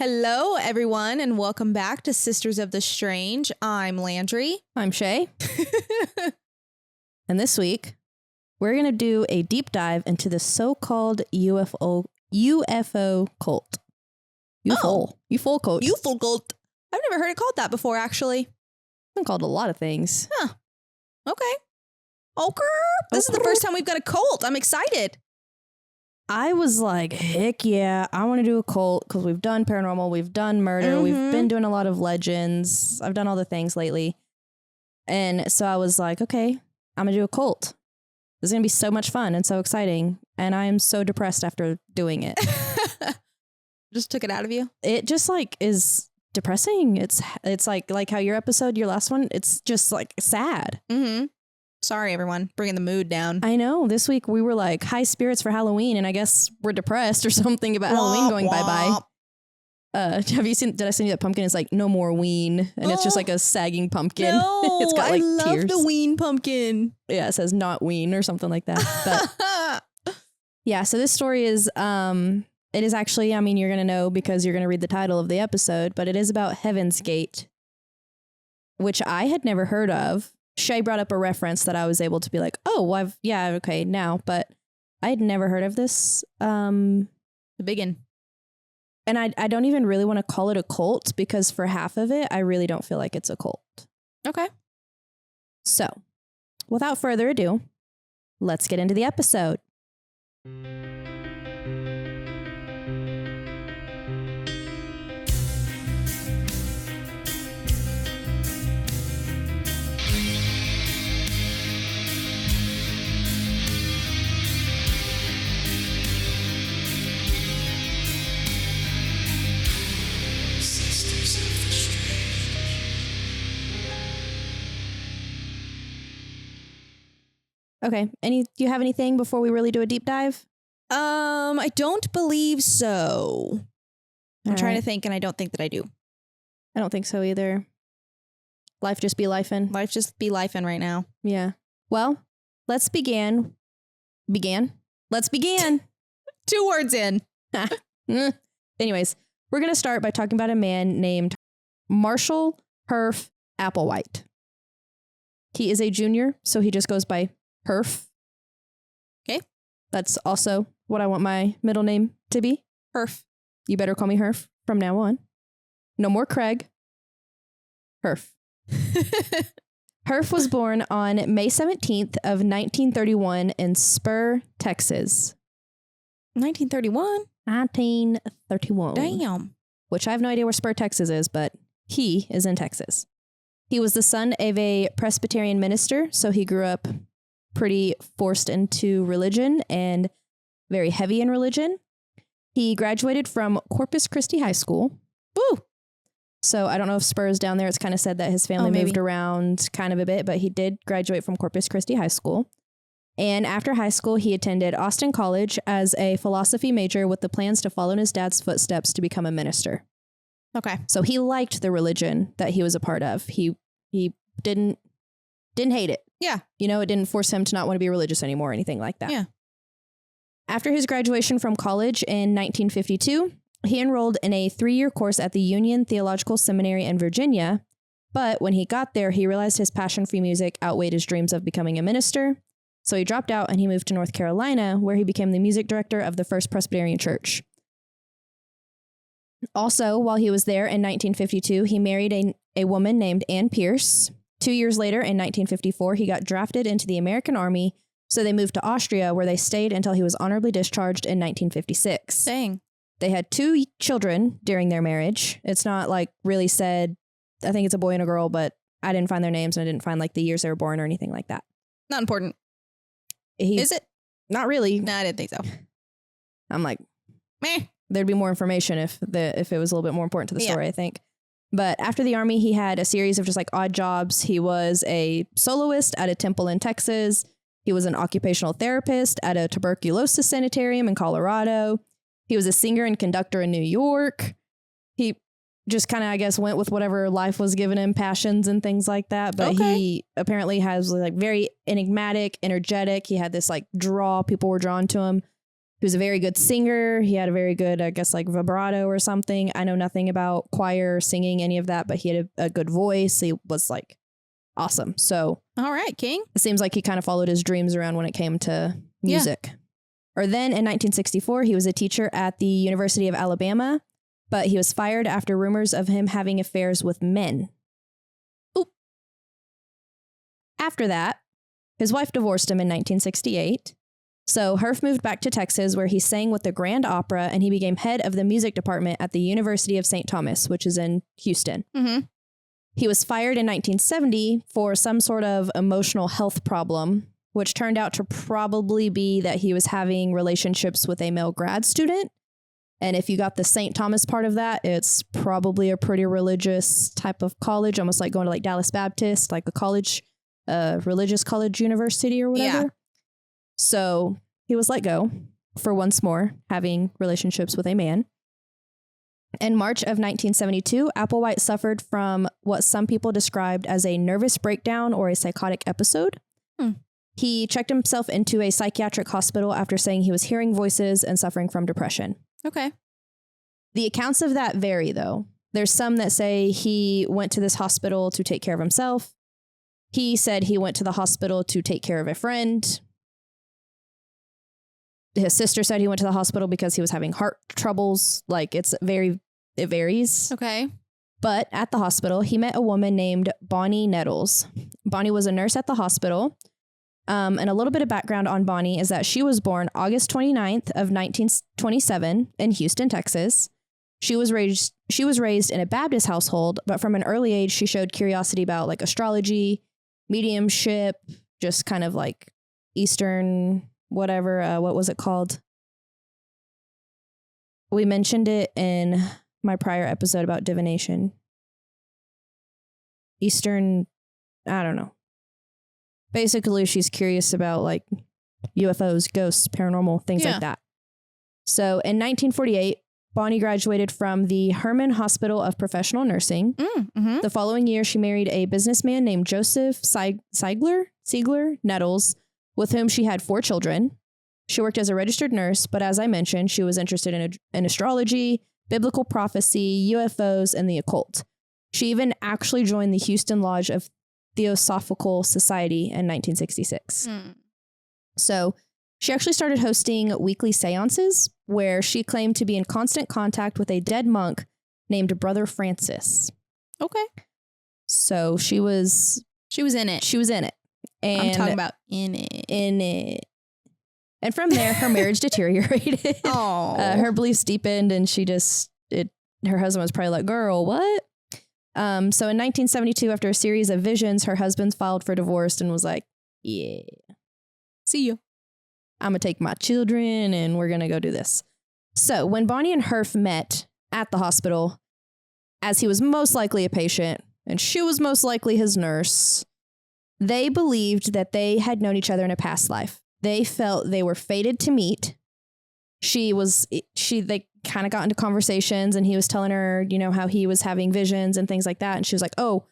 Hello, everyone, and welcome back to Sisters of the Strange. I'm Landrey. I'm Shae. And this week, we're going to do a deep dive into the so-called UFO cult. UFO cult. UFO cult. I've never heard it called that before, actually. It's been called a lot of things. Huh. Okay. This is the first time we've got a cult. I'm excited. I was like, heck yeah, I want to do a cult because we've done paranormal, we've done murder, we've been doing a lot of legends. I've done all the things lately. And so I was like, okay, I'm going to do a cult. This is going to be so much fun and so exciting. And I am so depressed after doing it. Just took it out of you? It just like is depressing. It's like how your last one, it's just like sad. Mm-hmm. Sorry, everyone. Bringing the mood down. I know. This week we were like high spirits for Halloween, and I guess we're depressed or something about Halloween going bye-bye. Did I send you that pumpkin? It's like, no more ween. And it's just like a sagging pumpkin. No, it's got like I love tears. the ween pumpkin. Yeah, it says not ween or something like that. But yeah, so this story is, it is actually, I mean, you're going to know because you're going to read the title of the episode, but it is about Heaven's Gate, which I had never heard of. Shae brought up a reference that I was able to be like, oh, well, okay, now, but I had never heard of this. The biggin. And I don't even really want to call it a cult because for half of it, I really don't feel like it's a cult. Okay. So, without further ado, let's get into the episode. Okay. Do you have anything before we really do a deep dive? I don't believe so. I'm trying to think, and I don't think that I do. I don't think so either. Life just be lifing. Life just be lifing right now. Yeah. Well, let's begin. Let's begin. 2 words in. Anyways, we're going to start by talking about a man named Marshall Applewhite. He is a junior, so he just goes by Herf. Okay. That's also what I want my middle name to be. Herf. You better call me Herf from now on. No more Craig. Herf. Herf was born on May 17th of 1931 in Spur, Texas. 1931? 1931. Damn. Which I have no idea where Spur, Texas is, but he is in Texas. He was the son of a Presbyterian minister, so he grew up pretty forced into religion and very heavy in religion. He graduated from Corpus Christi High School. Woo! So I don't know if Spur's down there. It's kind of said that his family moved around kind of a bit, but he did graduate from Corpus Christi High School. And after high school, he attended Austin College as a philosophy major with the plans to follow in his dad's footsteps to become a minister. Okay. So he liked the religion that he was a part of. He didn't hate it. Yeah. You know, it didn't force him to not want to be religious anymore or anything like that. Yeah. After his graduation from college in 1952, he enrolled in a 3-year course at the Union Theological Seminary in Virginia. But when he got there, he realized his passion for music outweighed his dreams of becoming a minister. So he dropped out and he moved to North Carolina, where he became the music director of the First Presbyterian Church. Also, while he was there in 1952, he married a woman named Ann Pierce. 2 years later, in 1954, he got drafted into the American Army, so they moved to Austria, where they stayed until he was honorably discharged in 1956. Dang. They had 2 children during their marriage. It's not like really said, I think it's a boy and a girl, but I didn't find their names and I didn't find like the years they were born or anything like that. Not important. Is it? Not really. No, I didn't think so. I'm like, meh. There'd be more information if it was a little bit more important to the story, I think. But after the Army, he had a series of just like odd jobs. He was a soloist at a temple in Texas. He was an occupational therapist at a tuberculosis sanitarium in Colorado. He was a singer and conductor in New York. He just kind of, I guess, went with whatever life was giving him, passions and things like that. But he apparently has like very enigmatic, energetic. He had this like draw. People were drawn to him. He was a very good singer. He had a very good, I guess, like vibrato or something. I know nothing about choir, singing, any of that, but he had a good voice. He was like awesome. So, all right, King. It seems like he kind of followed his dreams around when it came to music. Yeah. Or then in 1964, he was a teacher at the University of Alabama, but he was fired after rumors of him having affairs with men. Oop. After that, his wife divorced him in 1968. So Herf moved back to Texas, where he sang with the Grand Opera, and he became head of the music department at the University of St. Thomas, which is in Houston. Mm-hmm. He was fired in 1970 for some sort of emotional health problem, which turned out to probably be that he was having relationships with a male grad student. And if you got the St. Thomas part of that, it's probably a pretty religious type of college, almost like going to like Dallas Baptist, like a college, religious college university or whatever. Yeah. So he was let go for once more having relationships with a man. In March of 1972, Applewhite suffered from what some people described as a nervous breakdown or a psychotic episode. He checked himself into a psychiatric hospital after saying he was hearing voices and suffering from depression. Okay. The accounts of that vary, though. There's some that say he went to this hospital to take care of himself. He said he went to the hospital to take care of a friend. His sister said he went to the hospital because he was having heart troubles. Like, it varies. Okay. But at the hospital, he met a woman named Bonnie Nettles. Bonnie was a nurse at the hospital. And a little bit of background on Bonnie is that she was born August 29th of 1927 in Houston, Texas. She was raised in a Baptist household, but from an early age, she showed curiosity about like astrology, mediumship, just kind of like Eastern, whatever, what was it called? We mentioned it in my prior episode about divination. Eastern, I don't know. Basically, she's curious about like UFOs, ghosts, paranormal, things like that. So in 1948, Bonnie graduated from the Herman Hospital of Professional Nursing. Mm-hmm. The following year, she married a businessman named Joseph Siegler Nettles, with whom she had 4 children. She worked as a registered nurse, but as I mentioned, she was interested in astrology, biblical prophecy, UFOs, and the occult. She even actually joined the Houston Lodge of Theosophical Society in 1966. So she actually started hosting weekly seances where she claimed to be in constant contact with a dead monk named Brother Francis. Okay. So she was in it. She was in it. And I'm talking about in it. And from there, her marriage deteriorated. Her beliefs deepened, and her husband was probably like, girl, what? So in 1972, after a series of visions, her husband filed for divorce and was like, yeah, see you. I'm going to take my children and we're going to go do this. So when Bonnie and Herf met at the hospital, as he was most likely a patient and she was most likely his nurse, they believed that they had known each other in a past life. They felt they were fated to meet. They kind of got into conversations and he was telling her, how he was having visions and things like that. And she was like, oh,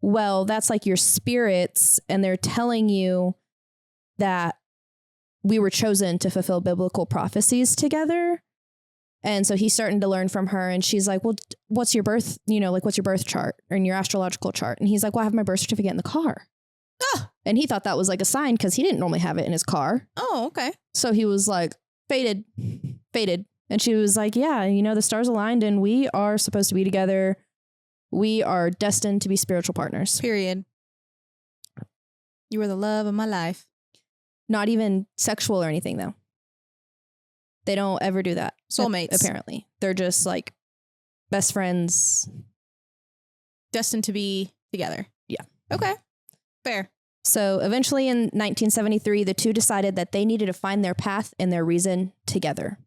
well, that's like your spirits. And they're telling you that we were chosen to fulfill biblical prophecies together. And so he's starting to learn from her. And she's like, well, what's your birth, what's your birth chart or in your astrological chart? And he's like, well, I have my birth certificate in the car. And he thought that was like a sign because he didn't normally have it in his car. Oh, okay. So he was like, fated. And she was like, yeah, the stars aligned and we are supposed to be together. We are destined to be spiritual partners. Period. You were the love of my life. Not even sexual or anything, though. They don't ever do that. Soulmates. Apparently. They're just like best friends. Destined to be together. Yeah. Okay. Fair. So eventually in 1973, the two decided that they needed to find their path and their reason together.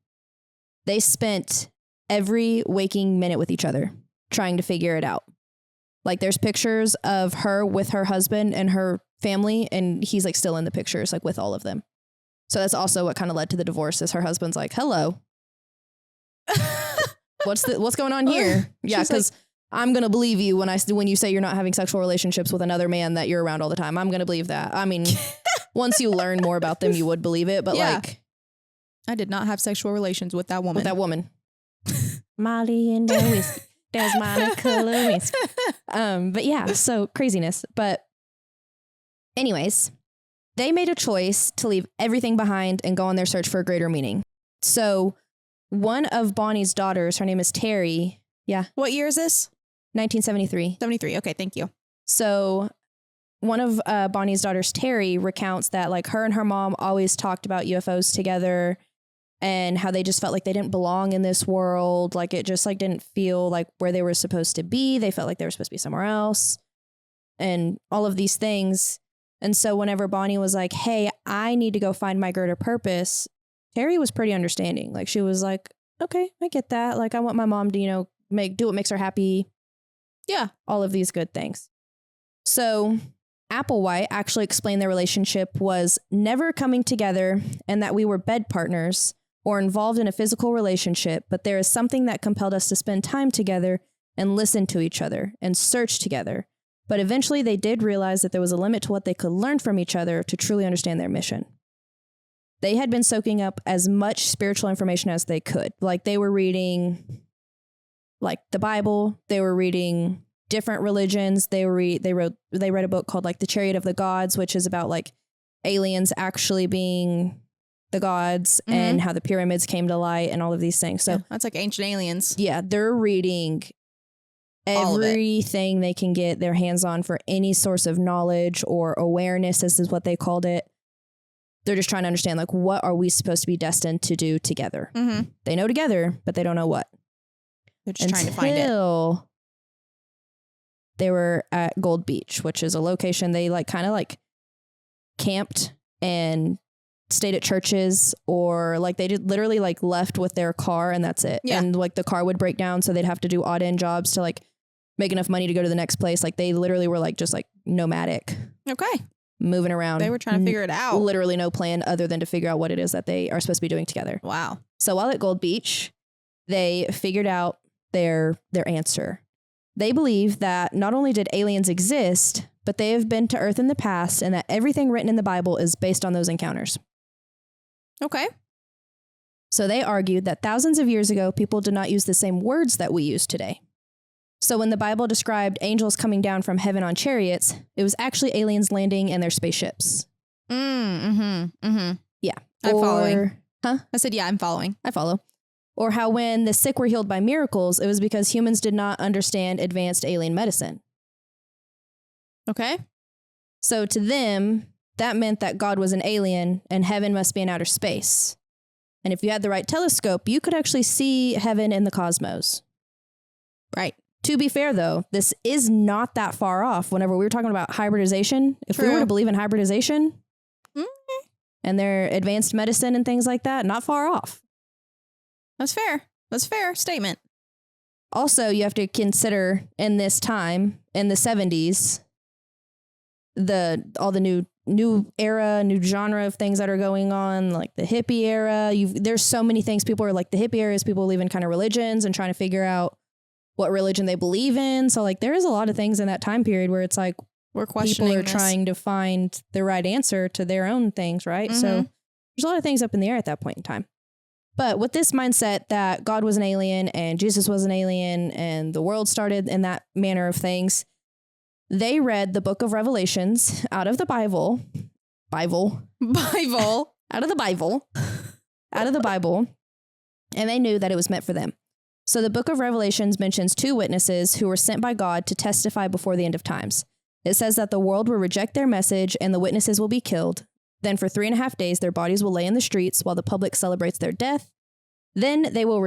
They spent every waking minute with each other trying to figure it out. Like there's pictures of her with her husband and her family, and he's like still in the pictures, like with all of them. So that's also what kind of led to the divorce, is her husband's like, hello. What's going on here? Yeah, because I'm going to believe you when you say you're not having sexual relationships with another man that you're around all the time. I'm going to believe that. I mean, once you learn more about them, you would believe it. But like, I did not have sexual relations with that woman. Molly and the whiskey. There's Monica Lewinsky. But yeah, so craziness. But anyways, they made a choice to leave everything behind and go on their search for a greater meaning. So one of Bonnie's daughters, her name is Terry. Yeah. What year is this? 1973. 73. Okay, thank you. So one of Bonnie's daughters, Terry, recounts that like her and her mom always talked about UFOs together and how they just felt like they didn't belong in this world. Like it just like didn't feel like where they were supposed to be. They felt like they were supposed to be somewhere else and all of these things. And so whenever Bonnie was like, hey, I need to go find my greater purpose, Terry was pretty understanding. Like she was like, okay, I get that. Like I want my mom to, you know, do what makes her happy. Yeah. All of these good things. So Applewhite actually explained their relationship was never coming together and that we were bed partners or involved in a physical relationship, but there is something that compelled us to spend time together and listen to each other and search together. But eventually they did realize that there was a limit to what they could learn from each other to truly understand their mission. They had been soaking up as much spiritual information as they could. Like they were reading like the Bible, they were reading different religions. They read a book called like The Chariot of the Gods, which is about like aliens actually being the gods and how the pyramids came to light and all of these things. So yeah, that's like ancient aliens. Yeah, they're reading everything they can get their hands on for any source of knowledge or awareness. This is what they called it. They're just trying to understand like what are we supposed to be destined to do together. They know together, but they don't know what. They're just trying to find it. They were at Gold Beach, which is a location they like kind of like camped and stayed at churches, or like they did literally like left with their car and that's it. Yeah. And like the car would break down, so they'd have to do odd end jobs to like make enough money to go to the next place. Like they literally were like just like nomadic. Okay. Moving around. They were trying to figure it out. Literally no plan other than to figure out what it is that they are supposed to be doing together. Wow. So while at Gold Beach, they figured out their answer. They believe that not only did aliens exist, but they have been to Earth in the past and that everything written in the Bible is based on those encounters. Okay. So they argued that thousands of years ago, people did not use the same words that we use today. So when the Bible described angels coming down from heaven on chariots, it was actually aliens landing in their spaceships. Yeah. I'm following. Huh? I said, yeah, I'm following. I follow. Or how when the sick were healed by miracles, it was because humans did not understand advanced alien medicine. Okay. So to them, that meant that God was an alien and heaven must be in outer space. And if you had the right telescope, you could actually see heaven in the cosmos. Right. To be fair, though, this is not that far off. Whenever we were talking about hybridization, if we were to believe in hybridization and their advanced medicine and things like that, not far off. That's fair. That's a fair statement. Also, you have to consider in this time, in the 70s, all the new era, new genre of things that are going on, like the hippie era. There's so many things. People are like, the hippie era is people leaving kind of religions and trying to figure out what religion they believe in. So like there is a lot of things in that time period where it's like we're questioning people are trying to find the right answer to their own things, right? So there's a lot of things up in the air at that point in time. But with this mindset that God was an alien and Jesus was an alien and the world started in that manner of things, they read the book of Revelations out of the Bible, and they knew that it was meant for them. So the book of Revelations mentions two witnesses who were sent by God to testify before the end of times. It says that the world will reject their message and the witnesses will be killed. Then for 3.5 days, their bodies will lay in the streets while the public celebrates their death. Then they will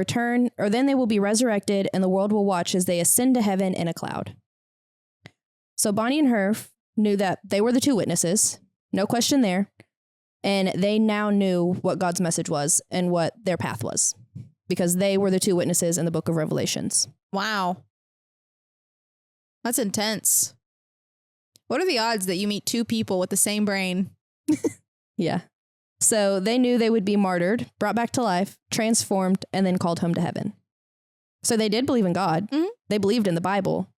be resurrected and the world will watch as they ascend to heaven in a cloud. So Bonnie and Herf knew that they were the two witnesses. No question there. And they now knew what God's message was and what their path was, because they were the two witnesses in the book of Revelations. Wow. That's intense. What are the odds that you meet two people with the same brain? Yeah. So they knew they would be martyred, brought back to life, transformed, and then called home to heaven. So they did believe in God. Mm-hmm. They believed in the Bible.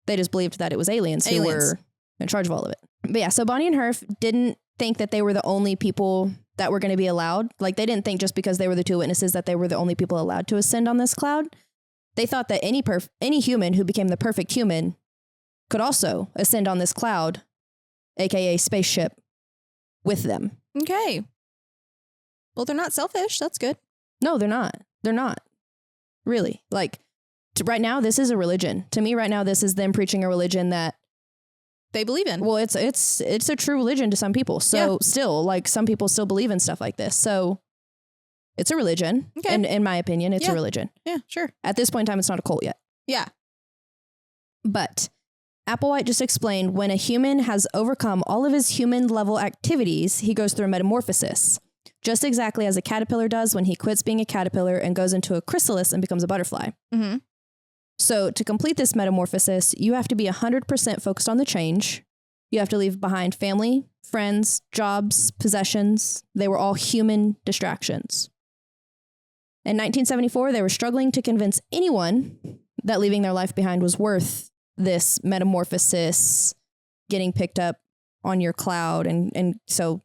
They just believed that it was aliens who were in charge of all of it. But yeah, so Bonnie and Herf didn't think that they were the only people that were going to be allowed. Like they didn't think just because they were the two witnesses that they were the only people allowed to ascend on this cloud. They thought that any human who became the perfect human could also ascend on this cloud, aka spaceship, with them. Okay. Well, they're not selfish. That's good. No, they're not. They're not. Really. Like right now, this is a religion. To me, right now, this is them preaching a religion that they believe in. Well, it's a true religion to some people. So still, like some people still believe in stuff like this. So it's a religion. Okay. And in my opinion, it's a religion. Yeah, sure. At this point in time, it's not a cult yet. Yeah. But Applewhite just explained when a human has overcome all of his human level activities, he goes through a metamorphosis. Just exactly as a caterpillar does when he quits being a caterpillar and goes into a chrysalis and becomes a butterfly. Mm-hmm. So to complete this metamorphosis, you have to be 100% focused on the change. You have to leave behind family, friends, jobs, possessions. They were all human distractions. In 1974, they were struggling to convince anyone that leaving their life behind was worth this metamorphosis, getting picked up on your cloud. And so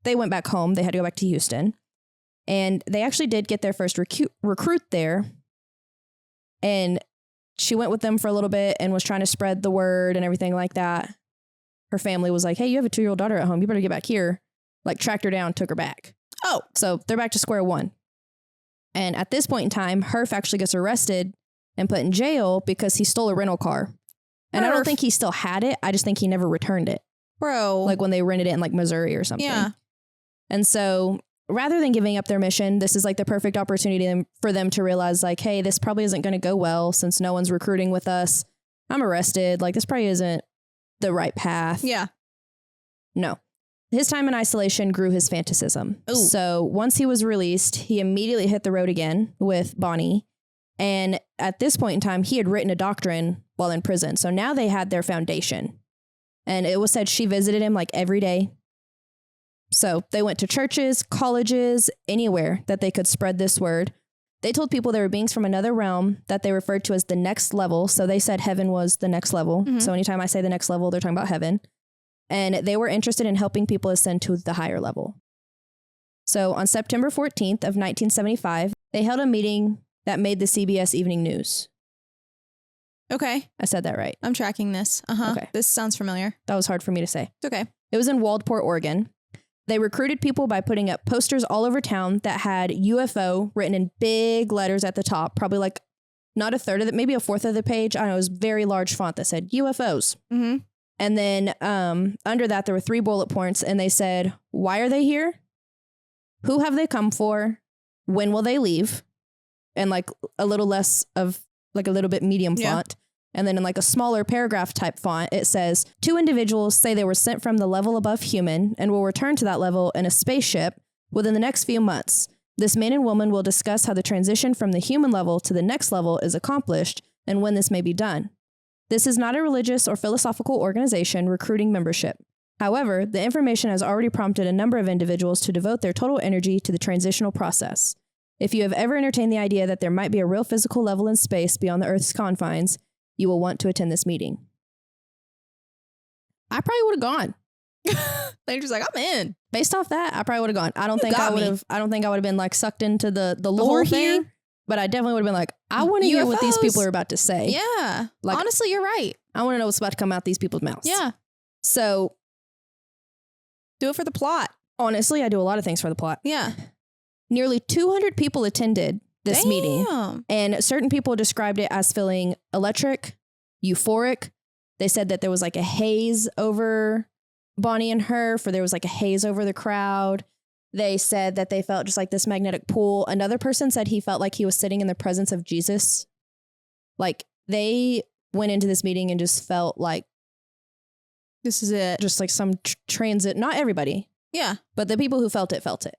they went back home. They had to go back to Houston. And they actually did get their first recruit there. And she went with them for a little bit and was trying to spread the word and everything like that. Her family was like, hey, you have a 2-year-old daughter at home. You better get back here. Like tracked her down, took her back. Oh, so they're back to square one. And at this point in time, Herf actually gets arrested and put in jail because he stole a rental car. And I don't think he still had it. I just think he never returned it. Bro. Like when they rented it in like Missouri or something. Yeah. And so rather than giving up their mission, this is like the perfect opportunity for them to realize like, hey, this probably isn't going to go well since no one's recruiting with us. I'm arrested. Like this probably isn't the right path. Yeah. No. His time in isolation grew his fanaticism. Ooh. So once he was released, he immediately hit the road again with Bonnie. And at this point in time, he had written a doctrine while in prison. So now they had their foundation. And it was said she visited him like every day. So they went to churches, colleges, anywhere that they could spread this word. They told people there were beings from another realm that they referred to as the next level. So they said heaven was the next level. Mm-hmm. So anytime I say the next level, they're talking about heaven. And they were interested in helping people ascend to the higher level. So on September 14th of 1975, they held a meeting that made the CBS Evening News. Okay. I said that right. I'm tracking this. Uh-huh. Okay. This sounds familiar. That was hard for me to say. It's okay. It was in Waldport, Oregon. They recruited people by putting up posters all over town that had UFO written in big letters at the top, probably like not a third of it, maybe a fourth of the page. I don't know, it was very large font that said UFOs. Mm-hmm. And then under that, there were 3 bullet points and they said, why are they here? Who have they come for? When will they leave? And like a little less of like a little bit medium font. And then in like a smaller paragraph type font, it says 2 individuals say they were sent from the level above human and will return to that level in a spaceship within the next few months. This man and woman will discuss how the transition from the human level to the next level is accomplished and when this may be done. This is not a religious or philosophical organization recruiting membership. However, the information has already prompted a number of individuals to devote their total energy to the transitional process. If you have ever entertained the idea that there might be a real physical level in space beyond the Earth's confines, you will want to attend this meeting. I probably would have gone. They're just like, I'm in. Based off that, I probably would have gone. I don't think I would have been like sucked into the lore here, but I definitely would have been like, I want to hear what these people are about to say. Yeah. Like, honestly, you're right. I want to know what's about to come out these people's mouths. Yeah. So do it for the plot. Honestly, I do a lot of things for the plot. Yeah. Nearly 200 people attended this meeting, and certain people described it as feeling electric, euphoric. They said that there was like a haze over Bonnie and Herf, or there was like a haze over the crowd. They said that they felt just like this magnetic pull. Another person said he felt like he was sitting in the presence of Jesus. Like they went into this meeting and just felt like this is it. Just like some transit. Not everybody. Yeah. But the people who felt it.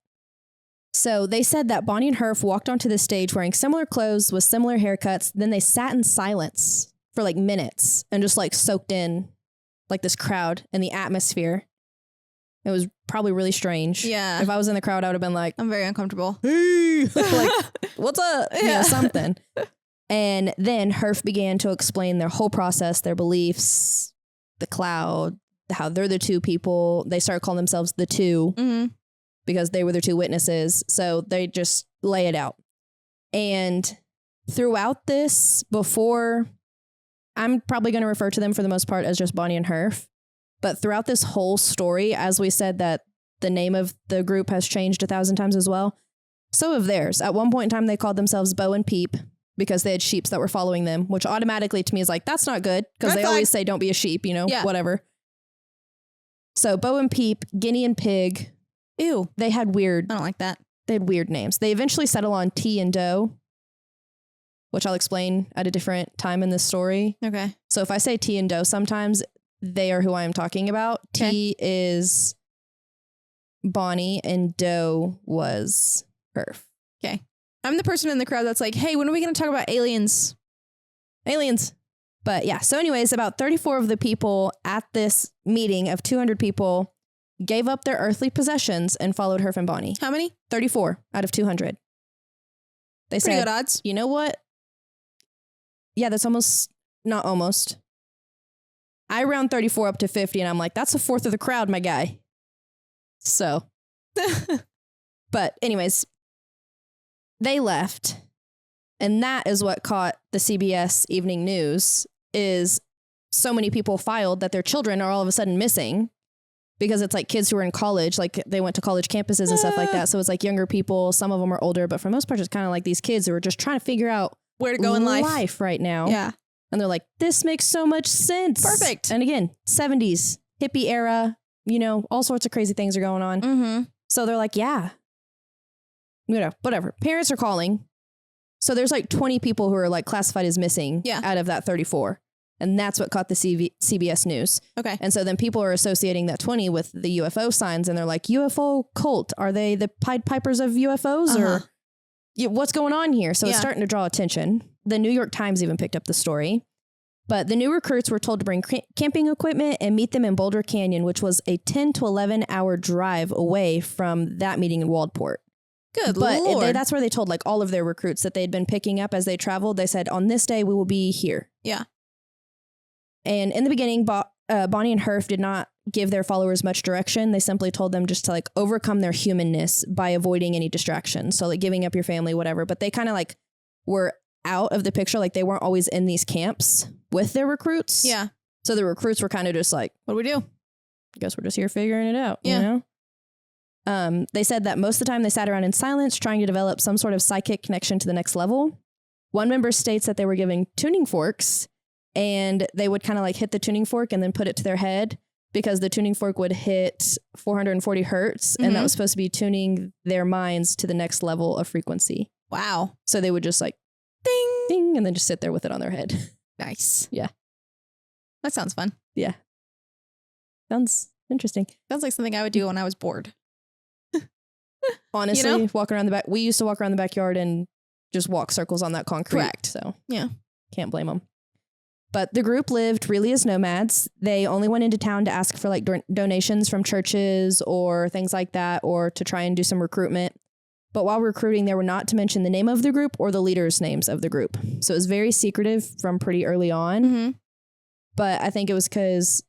So they said that Bonnie and Herf walked onto the stage wearing similar clothes with similar haircuts. Then they sat in silence for like minutes and just like soaked in like this crowd and the atmosphere. It was probably really strange. Yeah. If I was in the crowd, I would have been like, I'm very uncomfortable. Hey, like, what's up? Yeah. You know, something. And then Herf began to explain their whole process, their beliefs, the cloud, how they're the 2 people. They started calling themselves the 2. Mm-hmm. because they were the two witnesses. So they just lay it out. And throughout this, before, I'm probably going to refer to them for the most part as just Bonnie and Herf. But throughout this whole story, as we said that the name of the group has changed 1,000 times as well, so have theirs. At one point in time, they called themselves Bo and Peep because they had sheeps that were following them, which automatically to me is like, that's not good, because they always say don't be a sheep, you know, whatever. So Bo and Peep, Guinea and Pig. Ew. They had weird. I don't like that. They had weird names. They eventually settle on T and Doe, which I'll explain at a different time in this story. Okay. So if I say T and Doe, sometimes they are who I am talking about. Okay. T is Bonnie and Doe was Herf. Okay. I'm the person in the crowd that's like, hey, when are we going to talk about aliens? Aliens. But yeah, so anyways, about 34 of the people at this meeting of 200 people gave up their earthly possessions and followed Herf and Bonnie. How many? 34 out of 200. They Pretty said, good odds. You know what? Yeah, that's not almost. I round 34 up to 50 and I'm like, that's a fourth of the crowd, my guy. So, but anyways, they left. And that is what caught the CBS Evening News, is so many people filed that their children are all of a sudden missing, because it's like kids who are in college, like they went to college campuses and stuff like that. So it's like younger people, some of them are older, but for the most part, it's kind of like these kids who are just trying to figure out where to go in life right now. Yeah. And they're like, this makes so much sense. Perfect. And again, 70s, hippie era, you know, all sorts of crazy things are going on. Mm-hmm. So they're like, yeah, you know, whatever. Parents are calling. So there's like 20 people who are like classified as missing out of that 34. And that's what caught the CBS News. Okay. And so then people are associating that 20 with the UFO signs, and they're like, UFO cult. Are they the Pied Pipers of UFOs or what's going on here? So it's starting to draw attention. The New York Times even picked up the story. But the new recruits were told to bring camping equipment and meet them in Boulder Canyon, which was a 10 to 11 hour drive away from that meeting in Waldport. Good Lord. But that's where they told like all of their recruits that they'd been picking up as they traveled. They said, on this day, we will be here. Yeah. And in the beginning, Bonnie and Herf did not give their followers much direction. They simply told them just to like overcome their humanness by avoiding any distractions. So like giving up your family, whatever. But they kind of like were out of the picture. Like they weren't always in these camps with their recruits. Yeah. So the recruits were kind of just like, what do we do? I guess we're just here figuring it out. Yeah. You know? They said that most of the time they sat around in silence trying to develop some sort of psychic connection to the next level. One member states that they were giving tuning forks, and they would kind of like hit the tuning fork and then put it to their head, because the tuning fork would hit 440 hertz. And that was supposed to be tuning their minds to the next level of frequency. Wow. So they would just like ding, ding, and then just sit there with it on their head. Nice. Yeah. That sounds fun. Yeah. Sounds interesting. Sounds like something I would do when I was bored. Honestly, you know? Walking around the back. We used to walk around the backyard and just walk circles on that concrete. Correct. So yeah, can't blame them. But the group lived really as nomads. They only went into town to ask for like donations from churches or things like that, or to try and do some recruitment. But while recruiting, they were not to mention the name of the group or the leaders' names of the group. So it was very secretive from pretty early on. Mm-hmm. But I think it was because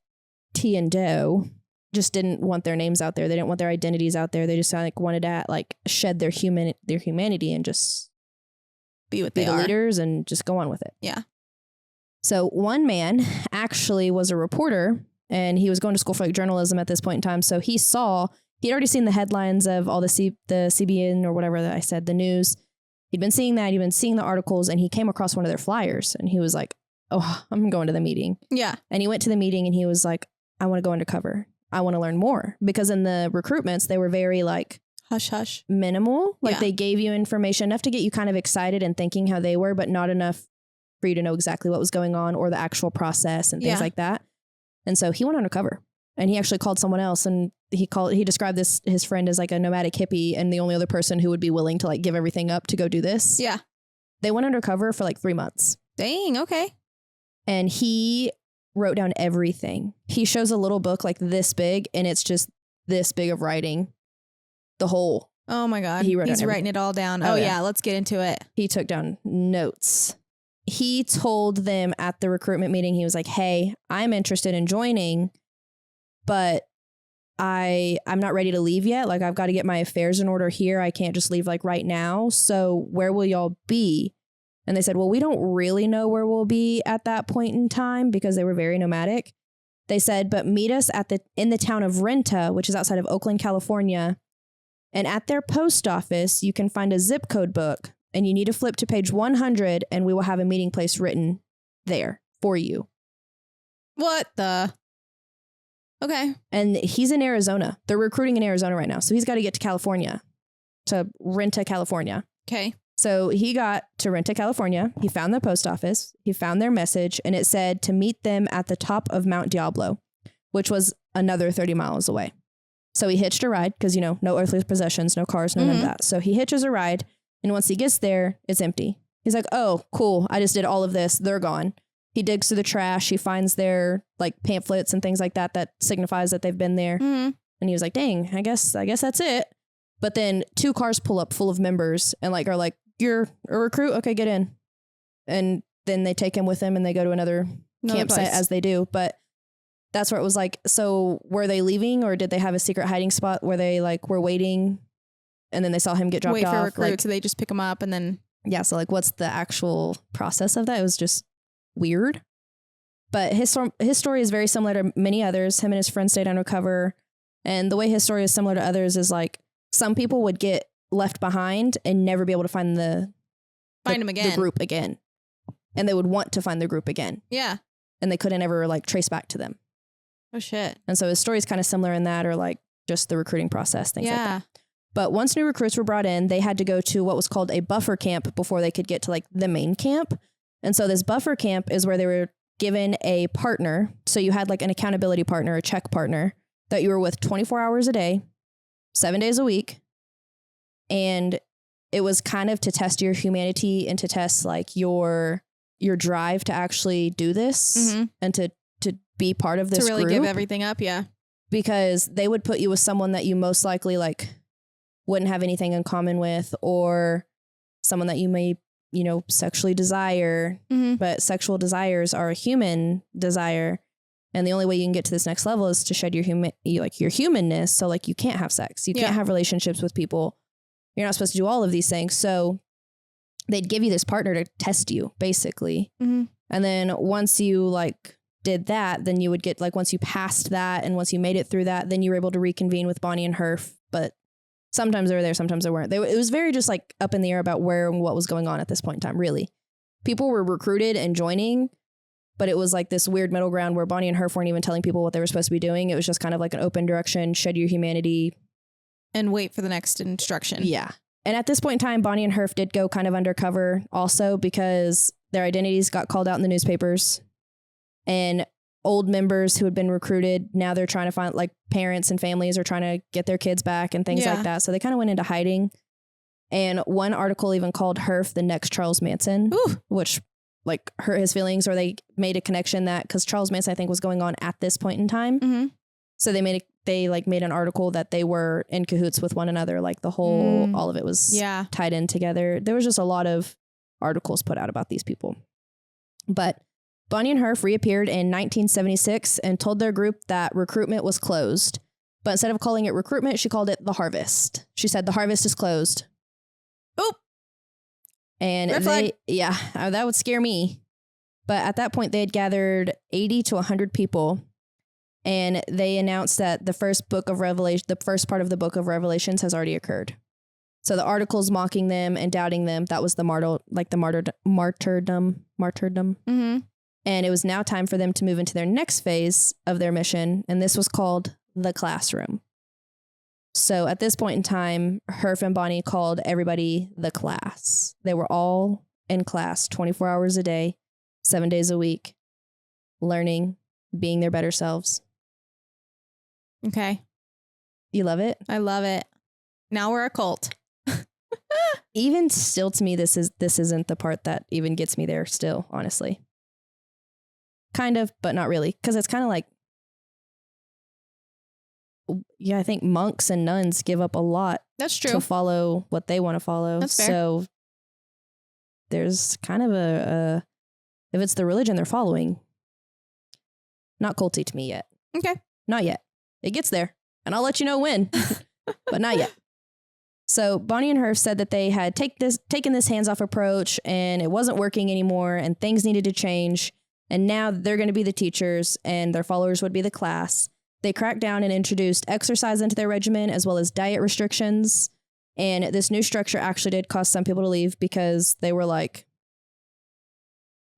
T and Doe just didn't want their names out there. They didn't want their identities out there. They just like wanted to like shed their humanity and just be what be they the are. leaders and just go on with it. Yeah. So one man actually was a reporter, and he was going to school for like journalism at this point in time. So he'd already seen the headlines of all the CBN or whatever that I said, the news. He'd been seeing that. He'd been seeing the articles, and he came across one of their flyers, and he was like, oh, I'm going to the meeting. Yeah. And he went to the meeting, and he was like, I want to go undercover. I want to learn more, because in the recruitments, they were very like hush, hush, minimal. Like they gave you information enough to get you kind of excited and thinking how they were, but not enough for you to know exactly what was going on or the actual process and things like that. And so he went undercover, and he actually called someone else, and he described his friend as like a nomadic hippie and the only other person who would be willing to like give everything up to go do this. Yeah. They went undercover for like 3 months. Dang. Okay. And he wrote down everything. He shows a little book like this big, and it's just this big of writing. The whole. Oh my God. He's writing it all down. Oh yeah. Let's get into it. He took down notes. He told them at the recruitment meeting, he was like, hey, I'm interested in joining, but I'm not ready to leave yet. Like, I've got to get my affairs in order here. I can't just leave like right now. So where will y'all be? And they said, well, we don't really know where we'll be at that point in time, because they were very nomadic. They said, but meet us in the town of Renta, which is outside of Oakland, California. And at their post office, you can find a zip code book, and you need to flip to page 100, and we will have a meeting place written there for you. What the? Okay. And he's in Arizona. They're recruiting in Arizona right now. So he's got to get to California, to Renta, California. Okay. So he got to Renta, California. He found the post office. He found their message, and it said to meet them at the top of Mount Diablo, which was another 30 miles away. So he hitched a ride because, no earthly possessions, no cars, none of that. So he hitches a ride, and once he gets there, it's empty. He's like, oh, cool. I just did all of this. They're gone. He digs through the trash. He finds their like pamphlets and things like that signifies that they've been there. Mm-hmm. And he was like, dang, I guess that's it. But then 2 cars pull up full of members and are like, you're a recruit? Okay, get in. And then they take him with them and they go to another campsite place, as they do. But that's where it was like, so were they leaving, or did they have a secret hiding spot where they were waiting and then they saw him get dropped off? Wait for recruits, so they just pick him up and then. Yeah. So what's the actual process of that? It was just weird. But his story is very similar to many others. Him and his friends stayed undercover. And the way his story is similar to others is some people would get left behind and never be able to find the group again. And they would want to find the group again. Yeah. And they couldn't ever trace back to them. Oh shit. And so his story is kind of similar in that, or just the recruiting process, things like that. But once new recruits were brought in, they had to go to what was called a buffer camp before they could get to the main camp. And so this buffer camp is where they were given a partner. So you had an accountability partner, a check partner that you were with 24 hours a day, 7 days a week. And it was kind of to test your humanity and to test your drive to actually do this and to be part of this to really group. Give everything up. Yeah. Because they would put you with someone that you most likely wouldn't have anything in common with, or someone that you may, sexually desire, but sexual desires are a human desire. And the only way you can get to this next level is to shed your humanness. So you can't have sex. You can't have relationships with people. You're not supposed to do all of these things. So they'd give you this partner to test you, basically. Mm-hmm. And then once you did that, then you would get once you passed that, and once you made it through that, then you were able to reconvene with Bonnie and Herf. But sometimes they were there, sometimes they weren't. It was very just up in the air about where and what was going on at this point in time, really. People were recruited and joining, but it was this weird middle ground where Bonnie and Herf weren't even telling people what they were supposed to be doing. It was just kind of an open direction, shed your humanity. And wait for the next instruction. Yeah. And at this point in time, Bonnie and Herf did go kind of undercover also, because their identities got called out in the newspapers. And old members who had been recruited, now they're trying to find parents and families are trying to get their kids back and things like that. So they kind of went into hiding. And one article even called Herf the next Charles Manson. Ooh. Which hurt his feelings, or they made a connection that because Charles Manson, I think, was going on at this point in time. Mm-hmm. So they made an article that they were in cahoots with one another. All of it was tied in together. There was just a lot of articles put out about these people. But Bonnie and Herf reappeared in 1976 and told their group that recruitment was closed. But instead of calling it recruitment, she called it the harvest. She said, the harvest is closed. Oop. And that would scare me. But at that point, they had gathered 80 to 100 people. And they announced that the first part of the book of Revelations has already occurred. So the articles mocking them and doubting them, that was the martyrdom. Mm-hmm. And it was now time for them to move into their next phase of their mission. And this was called the classroom. So at this point in time, Herf and Bonnie called everybody the class. They were all in class 24 hours a day, 7 days a week, learning, being their better selves. Okay. You love it? I love it. Now we're a cult. Even still, to me, this isn't the part that even gets me there still, honestly. Kind of, but not really. Because it's kind of I think monks and nuns give up a lot. That's true. To follow what they want to follow. That's fair. So there's kind of if it's the religion they're following, not culty to me yet. Okay. Not yet. It gets there. and I'll let you know when, but not yet. So Bonnie and Herf said that they had taken this hands-off approach and it wasn't working anymore and things needed to change. And now they're going to be the teachers and their followers would be the class. They cracked down and introduced exercise into their regimen as well as diet restrictions. And this new structure actually did cause some people to leave because they were like,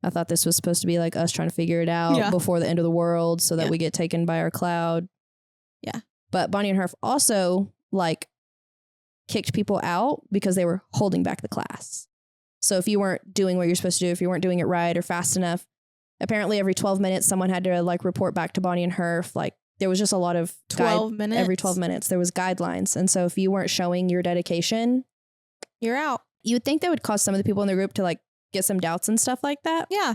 I thought this was supposed to be like us trying to figure it out before the end of the world so that we get taken by our cloud. Yeah. But Bonnie and Herf also like kicked people out because they were holding back the class. So if you weren't doing what you're supposed to do, if you weren't doing it right or fast enough, apparently every 12 minutes, someone had to like report back to Bonnie and Herf. Like there was just a lot of 12 minutes. Every 12 minutes, there was guidelines. And so if you weren't showing your dedication, you're out. You would think that would cause some of the people in the group to like get some doubts and stuff like that. Yeah.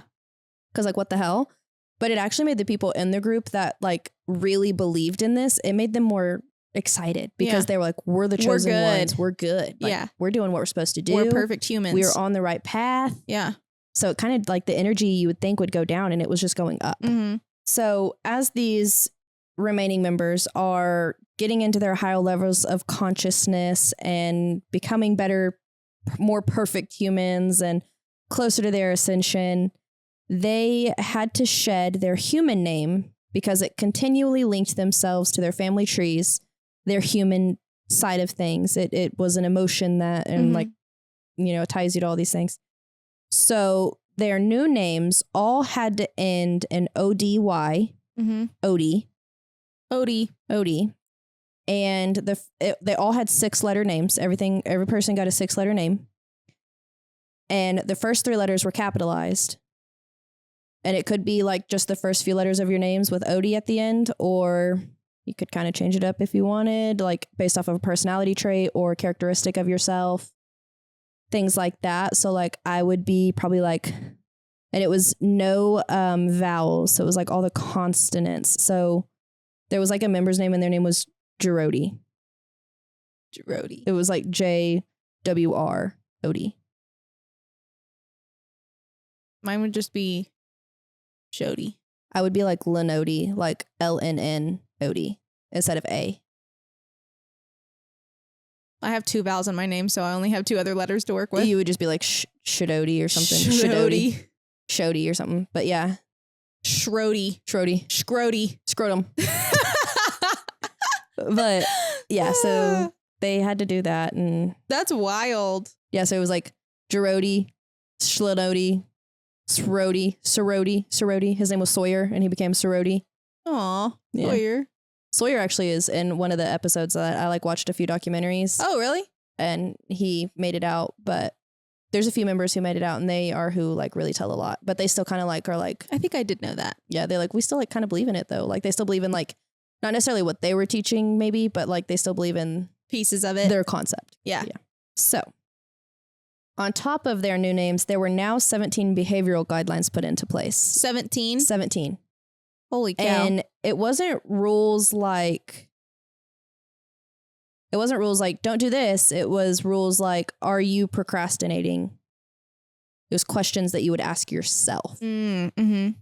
Cause like, what the hell? But it actually made the people in the group that like really believed in this, it made them more excited because they were like, we're the chosen ones. We're good. Like, we're doing what we're supposed to do. We're perfect humans. We are on the right path. Yeah. So it kind of like the energy you would think would go down and it was just going up. Mm-hmm. So as these remaining members are getting into their higher levels of consciousness and becoming better, more perfect humans and closer to their ascension, they had to shed their human name because it continually linked themselves to their family trees, their human side of things. It was an emotion that, and like, you know, it ties you to all these things. So their new names all had to end in ODY, Odie. And they all had 6-letter names. Every person got a 6-letter name. And the first 3 letters were capitalized. And it could be like just the first few letters of your names with Odie at the end, or you could kind of change it up if you wanted, like based off of a personality trait or characteristic of yourself, things like that. So like I would be probably like, and it was no vowels. So it was like all the consonants. So there was like a member's name and their name was Jerody. It was like JWR Odie. Mine would just be Jody. I would be like Lenody, like LNN Odie instead of A. I have 2 vowels in my name, so I only have 2 other letters to work with. You would just be like Shadody or something. Shody or something. But yeah. Scrotum. But yeah, so they had to do that. And that's wild. Yeah, so it was like Jerody, Schlenody, Sorody. His name was Sawyer and he became Sorody. Aw, yeah. Sawyer. Sawyer actually is in one of the episodes that I like watched a few documentaries. Oh, really? And he made it out, but there's a few members who made it out and they are who like really tell a lot, but they still kind of like are like, I think I did know that. Yeah. They're like, we still like kind of believe in it though. Like they still believe in like, not necessarily what they were teaching maybe, but like they still believe in pieces of it. Their concept. Yeah. So on top of their new names, there were now 17 behavioral guidelines put into place. 17? 17. Holy cow. And it wasn't rules like, don't do this. It was rules like, are you procrastinating? It was questions that you would ask yourself and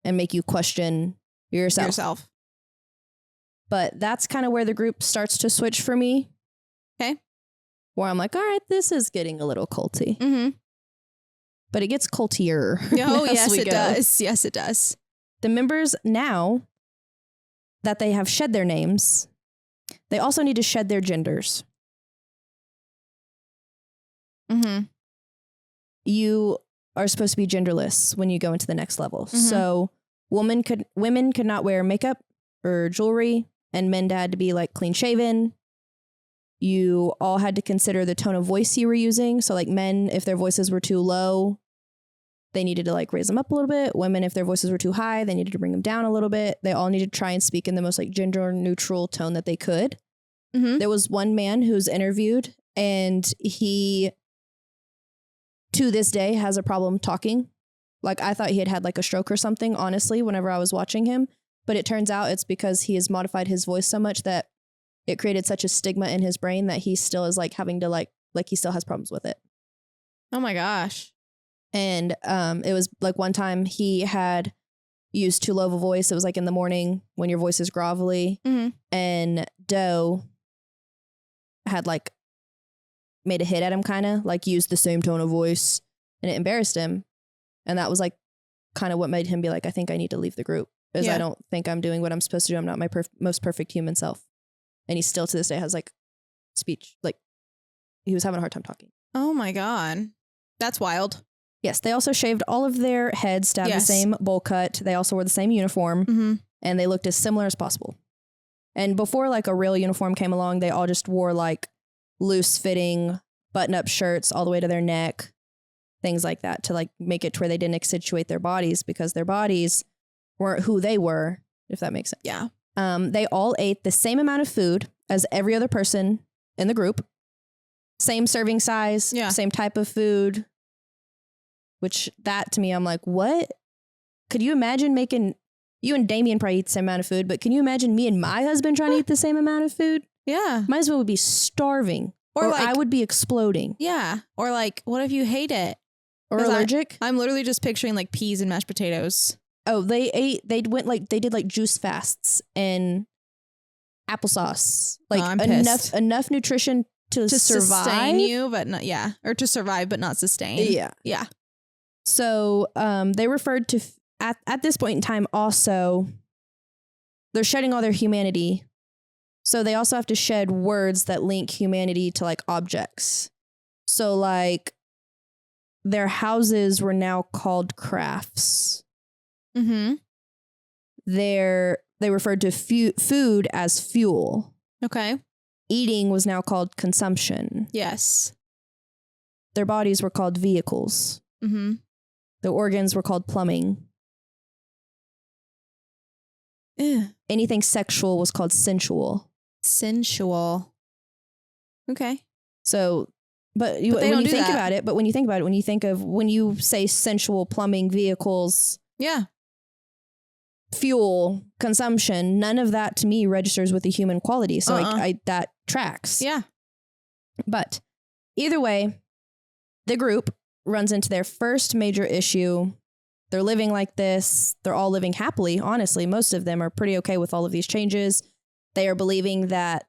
make you question yourself. But that's kind of where the group starts to switch for me. Okay. Where I'm like, all right, this is getting a little culty. But it gets cultier. Oh, yes, it does. Yes, it does. The members now that they have shed their names, they also need to shed their genders. You are supposed to be genderless when you go into the next level. So women could not wear makeup or jewelry, and men had to be like clean shaven. You all had to consider the tone of voice you were using. So like men, if their voices were too low, they needed to like raise them up a little bit. Women, if their voices were too high, they needed to bring them down a little bit. They all needed to try and speak in the most like gender neutral tone that they could. There was one man who's interviewed and he, to this day, has a problem talking. Like I thought he had like a stroke or something, honestly, whenever I was watching him. But it turns out it's because he has modified his voice so much that it created such a stigma in his brain that he still is like having to like he still has problems with it. Oh my gosh. And it was like one time he had used too low of a voice. It was like in the morning when your voice is grovelly. And Doe had like made a hit at him, kind of like used the same tone of voice, and it embarrassed him. And that was like kind of what made him be like, I think I need to leave the group, because I don't think I'm doing what I'm supposed to do. I'm not my most perfect human self. And he still to this day has like speech, like he was having a hard time talking. Oh my God. That's wild. Yes. They also shaved all of their heads to have the same bowl cut. They also wore the same uniform, and they looked as similar as possible. And before like a real uniform came along, they all just wore like loose fitting button up shirts all the way to their neck, things like that, to like make it to where they didn't accentuate their bodies, because their bodies weren't who they were, if that makes sense. Yeah. They all ate the same amount of food as every other person in the group. Same serving size, same type of food, which that to me, I'm like, what? Could you imagine making, you and Damien probably eat the same amount of food, but can you imagine me and my husband trying to eat the same amount of food? Yeah. My husband would be starving, or like, I would be exploding. Yeah. Or like, what if you hate it? Or allergic? I'm literally just picturing like peas and mashed potatoes. Oh, they did like juice fasts and applesauce. Like enough nutrition to survive. Sustain you, but not, or to survive, but not sustain. Yeah. Yeah. So they referred to, at this point in time also, they're shedding all their humanity. So they also have to shed words that link humanity to like objects. So like their houses were now called crafts. They referred to food as fuel. Okay. Eating was now called consumption. Yes. Their bodies were called vehicles. The organs were called plumbing. Anything sexual was called sensual. Sensual. Okay. So, when you think about it, when you think of, when you say sensual, plumbing, vehicles, fuel, consumption, none of that to me registers with the human quality. So that tracks. Yeah. But either way, the group runs into their first major issue. They're living like this. They're all living happily. Honestly, most of them are pretty okay with all of these changes. They are believing that,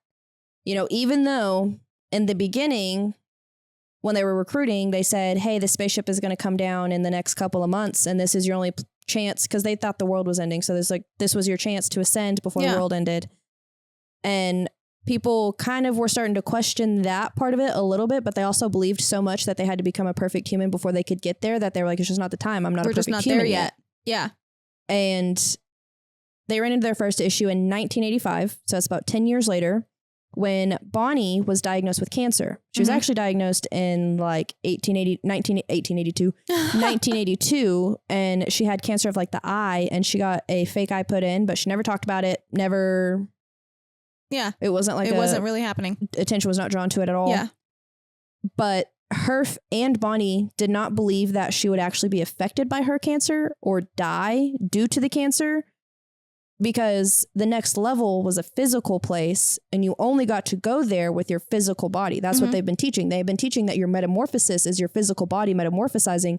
even though in the beginning, when they were recruiting, they said, hey, the spaceship is going to come down in the next couple of months, and this is your only chance, because they thought the world was ending. So there's like, this was your chance to ascend before the world ended. And people kind of were starting to question that part of it a little bit, but they also believed so much that they had to become a perfect human before they could get there, that they were like, it's just not the time. I'm not a perfect human. We're just not there yet. Yeah. And they ran into their first issue in 1985. So it's about 10 years later, when Bonnie was diagnosed with cancer. She was actually diagnosed in like 1982, and she had cancer of like the eye, and she got a fake eye put in, but she never talked about it. Never. Yeah. It wasn't like, it wasn't really happening. Attention was not drawn to it at all. Yeah. But her and Bonnie did not believe that she would actually be affected by her cancer or die due to the cancer, because the next level was a physical place, and you only got to go there with your physical body. That's what they've been teaching. They've been teaching that your metamorphosis is your physical body metamorphosizing,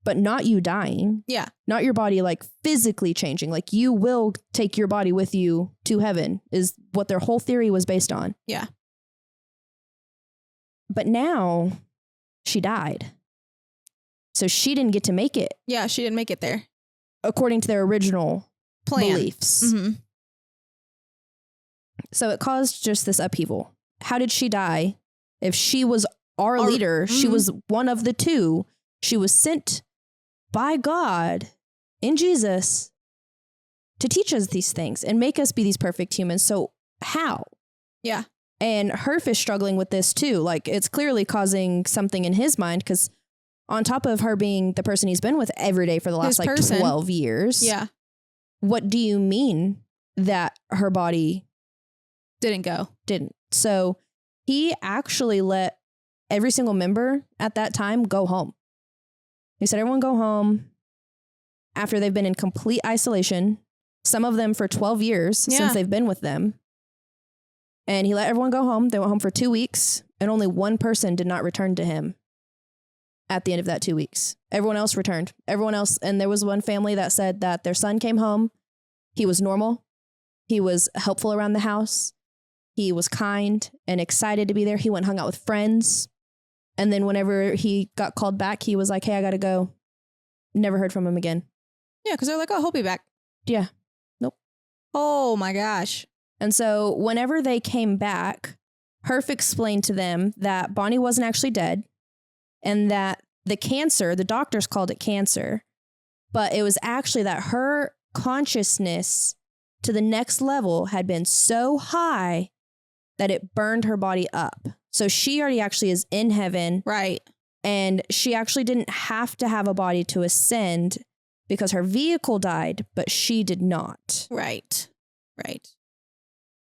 but not you dying. Yeah. Not your body like physically changing. Like you will take your body with you to heaven, is what their whole theory was based on. Yeah. But now she died. So she didn't get to make it. Yeah, she didn't make it there. According to their original beliefs. So it caused just this upheaval. How did she die? If she was our leader, she was one of the two. She was sent by God in Jesus to teach us these things and make us be these perfect humans. So how? Yeah. And Herf is struggling with this too. Like, it's clearly causing something in his mind, because on top of her being the person he's been with every day for the last 12 years. Yeah. What do you mean that her body didn't go? Didn't. So he actually let every single member at that time go home. He said, everyone go home after they've been in complete isolation. Some of them for 12 years since they've been with them. And he let everyone go home. They went home for 2 weeks, and only one person did not return to him at the end of that 2 weeks. Everyone else returned. Everyone else. And there was one family that said that their son came home. He was normal. He was helpful around the house. He was kind and excited to be there. He went and hung out with friends. And then whenever he got called back, he was like, hey, I got to go. Never heard from him again. Yeah, because they're like, oh, he'll be back. Yeah. Nope. Oh, my gosh. And so whenever they came back, Herf explained to them that Bonnie wasn't actually dead and that the cancer, the doctors called it cancer, but it was actually that her consciousness to the next level had been so high that it burned her body up. So she already actually is in heaven. Right. And she actually didn't have to have a body to ascend because her vehicle died, but she did not. Right. Right.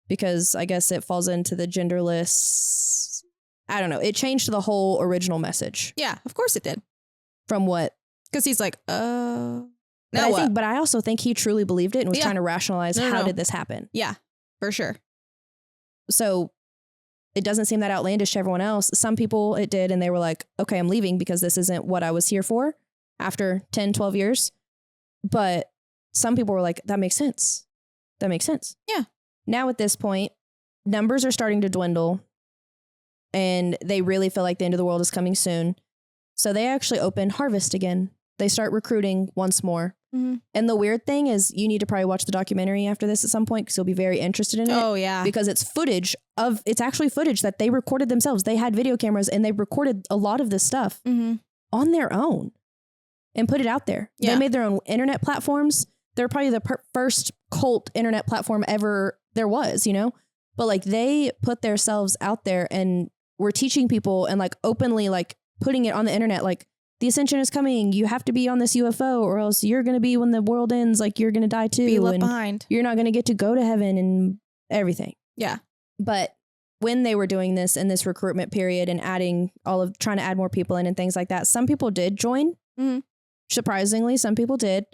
Because I guess it falls into the genderless. I don't know. It changed the whole original message. Yeah, of course it did. From what? Because he's like, But I also think he truly believed it and was trying to rationalize how did this happen. Yeah, for sure. So it doesn't seem that outlandish to everyone else. Some people it did, and they were like, okay, I'm leaving because this isn't what I was here for after 10, 12 years. But some people were like, that makes sense. That makes sense. Yeah. Now at this point, numbers are starting to dwindle and they really feel like the end of the world is coming soon. So they actually open Harvest again. They start recruiting once more. Mm-hmm. And the weird thing is you need to probably watch the documentary after this at some point because you'll be very interested in it. Oh, yeah. Because it's actually footage that they recorded themselves. They had video cameras and they recorded a lot of this stuff on their own and put it out there. Yeah. They made their own internet platforms. They're probably the first cult internet platform ever there was, you know? But like they put themselves out there and were teaching people and like openly like putting it on the internet like the ascension is coming. You have to be on this UFO or else you're going to be when the world ends, like you're going to die too. Be left behind. You're not going to get to go to heaven and everything. Yeah. But when they were doing this in this recruitment period and trying to add more people in and things like that, some people did join. Mm-hmm. Surprisingly, some people did.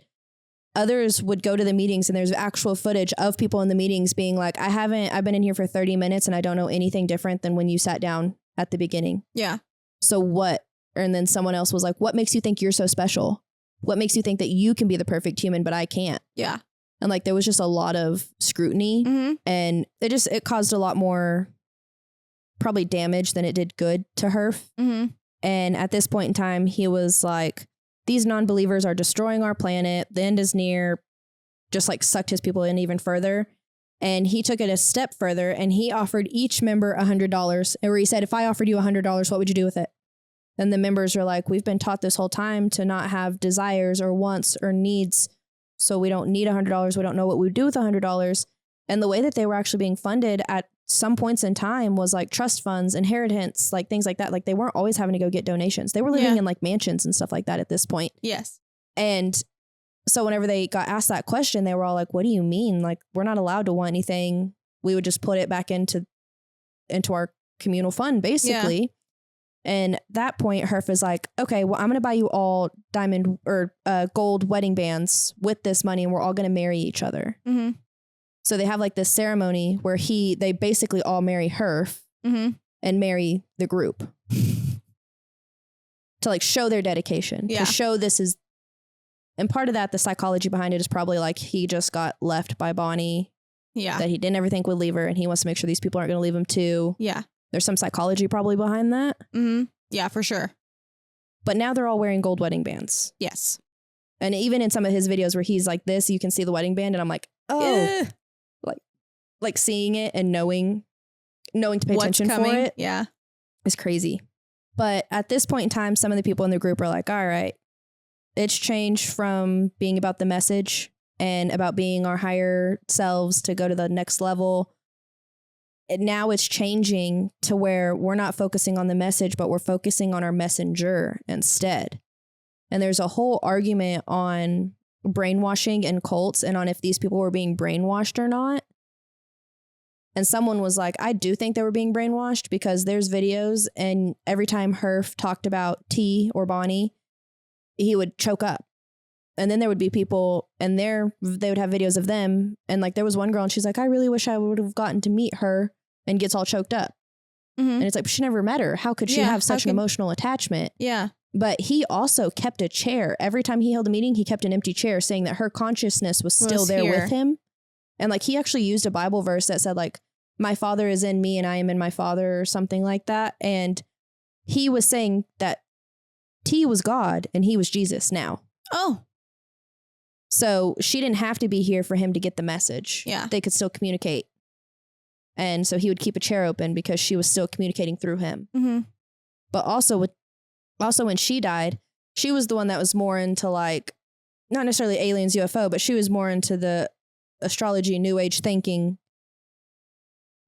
Others would go to the meetings and there's actual footage of people in the meetings being like, I've been in here for 30 minutes and I don't know anything different than when you sat down at the beginning. Yeah. So what? And then someone else was like, what makes you think you're so special? What makes you think that you can be the perfect human, but I can't? Yeah. And like, there was just a lot of scrutiny and it caused a lot more probably damage than it did good to Herf. Mm-hmm. And at this point in time, he was like, these non-believers are destroying our planet. The end is near. Just like sucked his people in even further. And he took it a step further and he offered each member $100. Where he said, if I offered you $100, what would you do with it? And the members are like, we've been taught this whole time to not have desires or wants or needs. So we don't need $100. We don't know what we would do with $100. And the way that they were actually being funded at some points in time was like trust funds, inheritance, like things like that. Like they weren't always having to go get donations. They were living in like mansions and stuff like that at this point. Yes. And so whenever they got asked that question, they were all like, what do you mean? Like, we're not allowed to want anything. We would just put it back into our communal fund, basically. Yeah. And at that point, Herf is like, okay, well, I'm going to buy you all diamond or gold wedding bands with this money and we're all going to marry each other. Mm-hmm. So they have like this ceremony where they basically all marry Herf and marry the group to like show their dedication, to show this is. And part of that, the psychology behind it is probably like he just got left by Bonnie. Yeah. That he didn't ever think would leave her and he wants to make sure these people aren't going to leave him too. Yeah. There's some psychology probably behind that. Mm-hmm. Yeah, for sure. But now they're all wearing gold wedding bands. Yes. And even in some of his videos where he's like this, you can see the wedding band and I'm like, oh, like seeing it and knowing to pay attention for it. Yeah. Is crazy. But at this point in time, some of the people in the group are like, all right, it's changed from being about the message and about being our higher selves to go to the next level. And now it's changing to where we're not focusing on the message, but we're focusing on our messenger instead. And there's a whole argument on brainwashing and cults and on if these people were being brainwashed or not. And someone was like, I do think they were being brainwashed because there's videos and every time Herf talked about T or Bonnie, he would choke up. And then there would be people and they would have videos of them. And like there was one girl and she's like, I really wish I would have gotten to meet her, and gets all choked up. Mm-hmm. And it's like, she never met her. How could she have such an emotional attachment? Yeah. But he also kept a chair. Every time he held a meeting, he kept an empty chair saying that her consciousness was still there with him. And like he actually used a Bible verse that said like, my Father is in me and I am in my Father, or something like that. And he was saying that T was God and he was Jesus now. Oh. So she didn't have to be here for him to get the message. Yeah. They could still communicate. And so he would keep a chair open because she was still communicating through him. Mm-hmm. But also when she died, she was the one that was more into like, not necessarily aliens, UFO, but she was more into the astrology, new age thinking.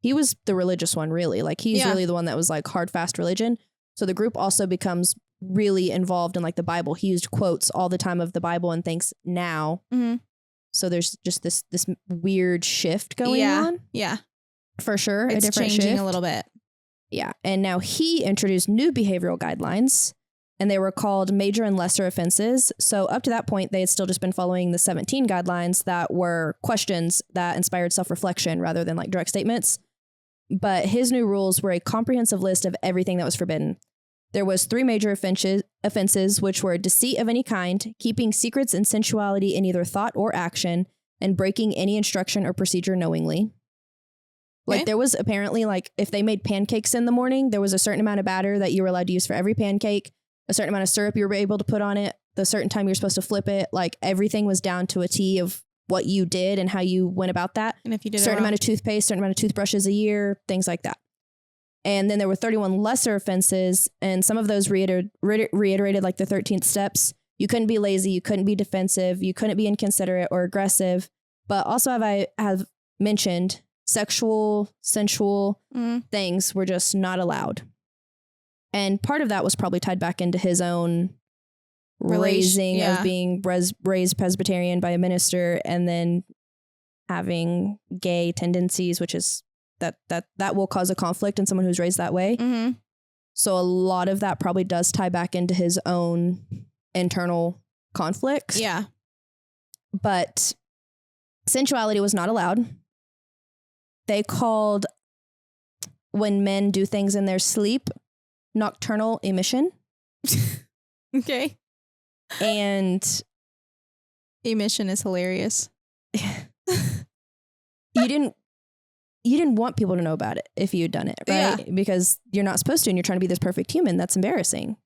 He was the religious one, really. Like he's really the one that was like hard, fast religion. So the group also becomes really involved in like the Bible. He used quotes all the time of the Bible and things now. Mm-hmm. So there's just this weird shift going on. Yeah. For sure. It's a different changing shift. a little bit. Yeah. And now he introduced new behavioral guidelines, and they were called major and lesser offenses. So up to that point, they had still just been following the 17 guidelines that were questions that inspired self-reflection rather than like direct statements. But his new rules were a comprehensive list of everything that was forbidden. There was 3 major offenses, which were deceit of any kind, keeping secrets and sensuality in either thought or action, and breaking any instruction or procedure knowingly. Like there was apparently like if they made pancakes in the morning, there was a certain amount of batter that you were allowed to use for every pancake, a certain amount of syrup you were able to put on it, the certain time you're supposed to flip it. Like everything was down to a T of what you did and how you went about that. And if you did certain amount of toothpaste, certain amount of toothbrushes a year, things like that. And then there were 31 lesser offenses, and some of those reiterated like the 13th steps. You couldn't be lazy, you couldn't be defensive, you couldn't be inconsiderate or aggressive. But also have mentioned sexual, sensual things were just not allowed. And part of that was probably tied back into his own raising of being raised Presbyterian by a minister and then having gay tendencies, which is that will cause a conflict in someone who's raised that way. Mm-hmm. So a lot of that probably does tie back into his own internal conflicts. Yeah. But sensuality was not allowed. They called when men do things in their sleep nocturnal emission. Okay. And emission is hilarious. you didn't want people to know about it if you'd done it, right? Yeah. Because you're not supposed to, and you're trying to be this perfect human. That's embarrassing.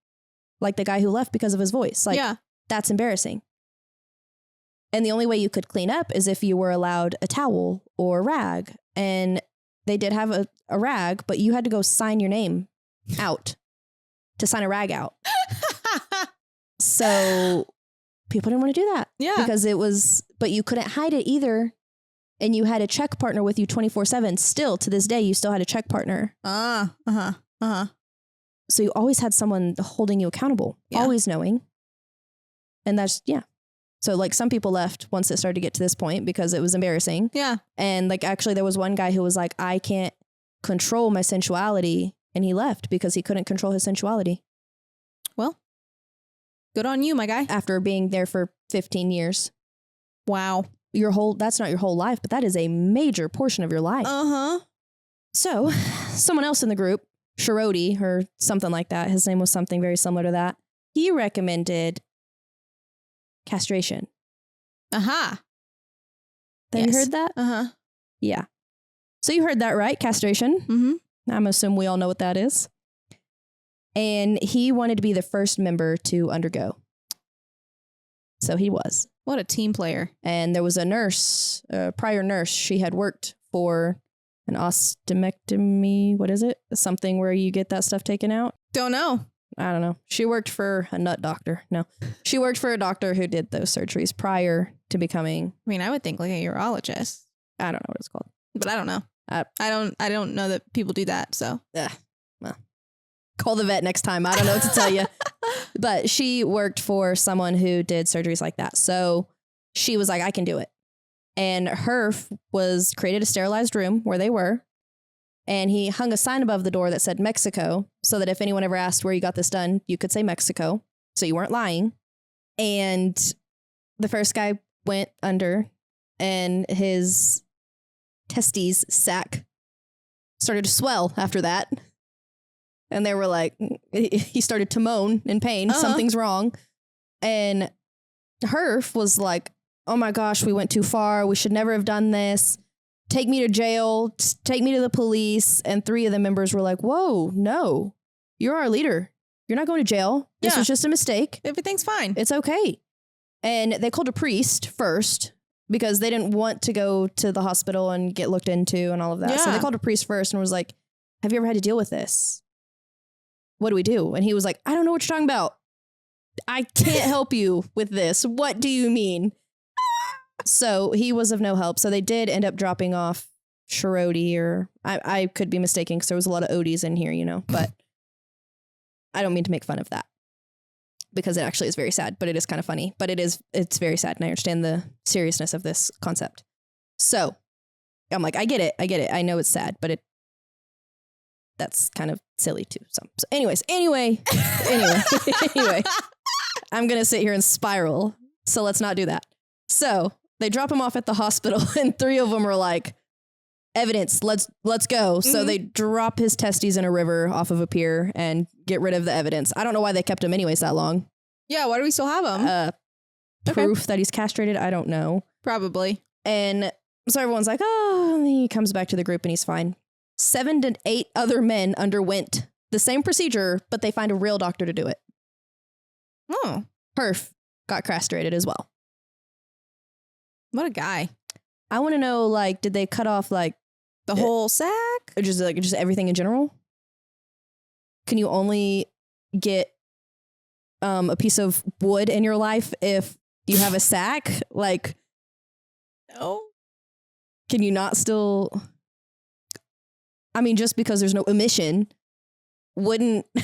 Like the guy who left because of his voice. Like, that's embarrassing. And the only way you could clean up is if you were allowed a towel or a rag. And they did have a rag, but you had to go sign your name out to sign a rag out. So people didn't want to do that. Yeah. Because it was, but you couldn't hide it either. And you had a check partner with you 24/7. Still to this day, you still had a check partner. So you always had someone holding you accountable, always knowing. And that's, So like some people left once it started to get to this point because it was embarrassing. Yeah. And like actually there was one guy who was like, I can't control my sensuality. And he left because he couldn't control his sensuality. Well, good on you, my guy. After being there for 15 years. Wow. That's not your whole life, but that is a major portion of your life. Uh-huh. So someone else in the group, Sharodi or something like that, his name was something very similar to that. He recommended castration. Uh-huh. Have you heard that? Uh-huh. Yeah. So you heard that right, castration. Mm-hmm. I'm assuming we all know what that is. And he wanted to be the first member to undergo. So he was. What a team player. And there was a nurse, a prior nurse. She had worked for an ostomectomy. What is it? Something where you get that stuff taken out? Don't know. I don't know. She worked for a nut doctor. No, she worked for a doctor who did those surgeries prior to becoming. I mean, I would think like a urologist. I don't know what it's called, but I don't know. I don't know that people do that. So well, call the vet next time. I don't know what to tell you. But she worked for someone who did surgeries like that. So she was like, I can do it. And Herf was created a sterilized room where they were. And he hung a sign above the door that said Mexico, so that if anyone ever asked where you got this done, you could say Mexico. So you weren't lying. And the first guy went under and his testes sac started to swell after that. And they were like, he started to moan in pain. Something's wrong. And Herf was like, oh my gosh, we went too far. We should never have done this. take me to jail, take me to the police. And 3 of the members were like, whoa, no, you're our leader. You're not going to jail. This was just a mistake. Everything's fine. It's okay. And they called a priest first because they didn't want to go to the hospital and get looked into and all of that. Yeah. So they called a priest first and was like, have you ever had to deal with this? What do we do? And he was like, I don't know what you're talking about. I can't help you with this. What do you mean? So he was of no help. So they did end up dropping off Sharody, or I could be mistaken because there was a lot of Odies in here, you know, but I don't mean to make fun of that because it actually is very sad, but it is kind of funny, but it's very sad. And I understand the seriousness of this concept. So I'm like, I get it. I know it's sad, but that's kind of silly too. So anyway, I'm going to sit here and spiral. So let's not do that. So they drop him off at the hospital and 3 of them are like, evidence, let's go. Mm-hmm. So they drop his testes in a river off of a pier and get rid of the evidence. I don't know why they kept him anyways that long. Yeah, why do we still have him? Proof that he's castrated, I don't know. Probably. And so everyone's like, oh, and he comes back to the group and he's fine. 7 to 8 other men underwent the same procedure, but they find a real doctor to do it. Oh. Perf got castrated as well. What a guy. I want to know, like, did they cut off, like, the whole sack? Or just everything in general? Can you only get a piece of wood in your life if you have a sack? Like, no. Can you not still... I mean, just because there's no emission, wouldn't a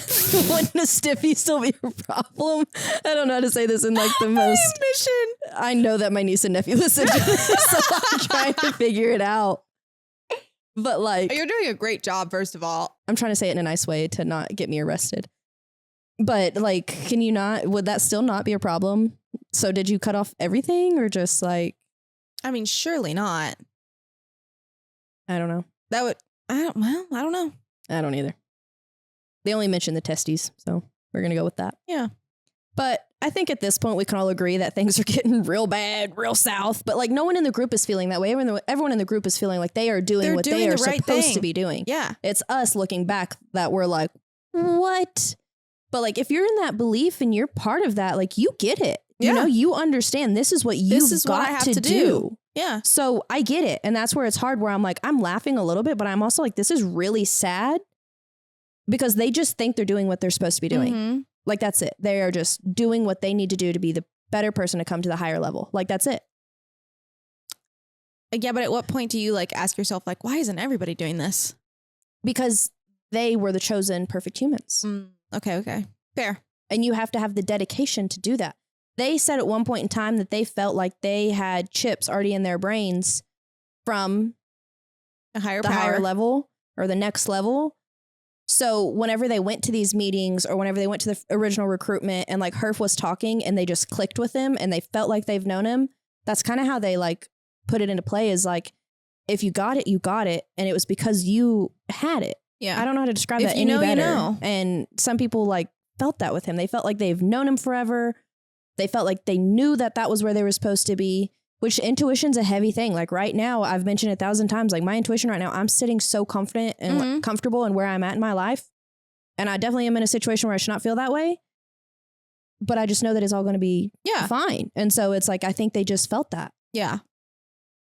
stiffy still be a problem? I don't know how to say this in like the most... Emission. I know that my niece and nephew listen to this, so I'm trying to figure it out. But like... You're doing a great job, first of all. I'm trying to say it in a nice way to not get me arrested. But like, can you not... Would that still not be a problem? So did you cut off everything or just like... I mean, surely not. I don't know. That would... I don't know. I don't either. They only mentioned the testes, so we're going to go with that. Yeah. But I think at this point we can all agree that things are getting real bad, real south. But like no one in the group is feeling that way. Everyone in the group is feeling like they are doing what they are supposed to be doing. Yeah. It's us looking back that we're like, what? But like if you're in that belief and you're part of that, like you get it. Yeah. You know, you understand this is what you've got to do. Yeah. So I get it. And that's where it's hard, where I'm like, I'm laughing a little bit, but I'm also like, this is really sad because they just think they're doing what they're supposed to be doing. Mm-hmm. Like, that's it. They are just doing what they need to do to be the better person to come to the higher level. Like, that's it. Yeah. But at what point do you like ask yourself, like, why isn't everybody doing this? Because they were the chosen perfect humans. Okay. Fair. And you have to have the dedication to do that. They said at one point in time that they felt like they had chips already in their brains from the higher level or the next level. So whenever they went to these meetings or whenever they went to the original recruitment and like Herf was talking and they just clicked with him and they felt like they've known him, that's kind of how they like put it into play, is like, if you got it, you got it. And it was because you had it. Yeah. I don't know how to describe that any better. You know. And some people like felt that with him. They felt like they've known him forever. They felt like they knew that that was where they were supposed to be, which intuition's a heavy thing. Like right now, I've mentioned 1,000 times, like my intuition right now, I'm sitting so confident and like, comfortable in where I'm at in my life. And I definitely am in a situation where I should not feel that way. But I just know that it's all going to be fine. And so it's like, I think they just felt that. Yeah.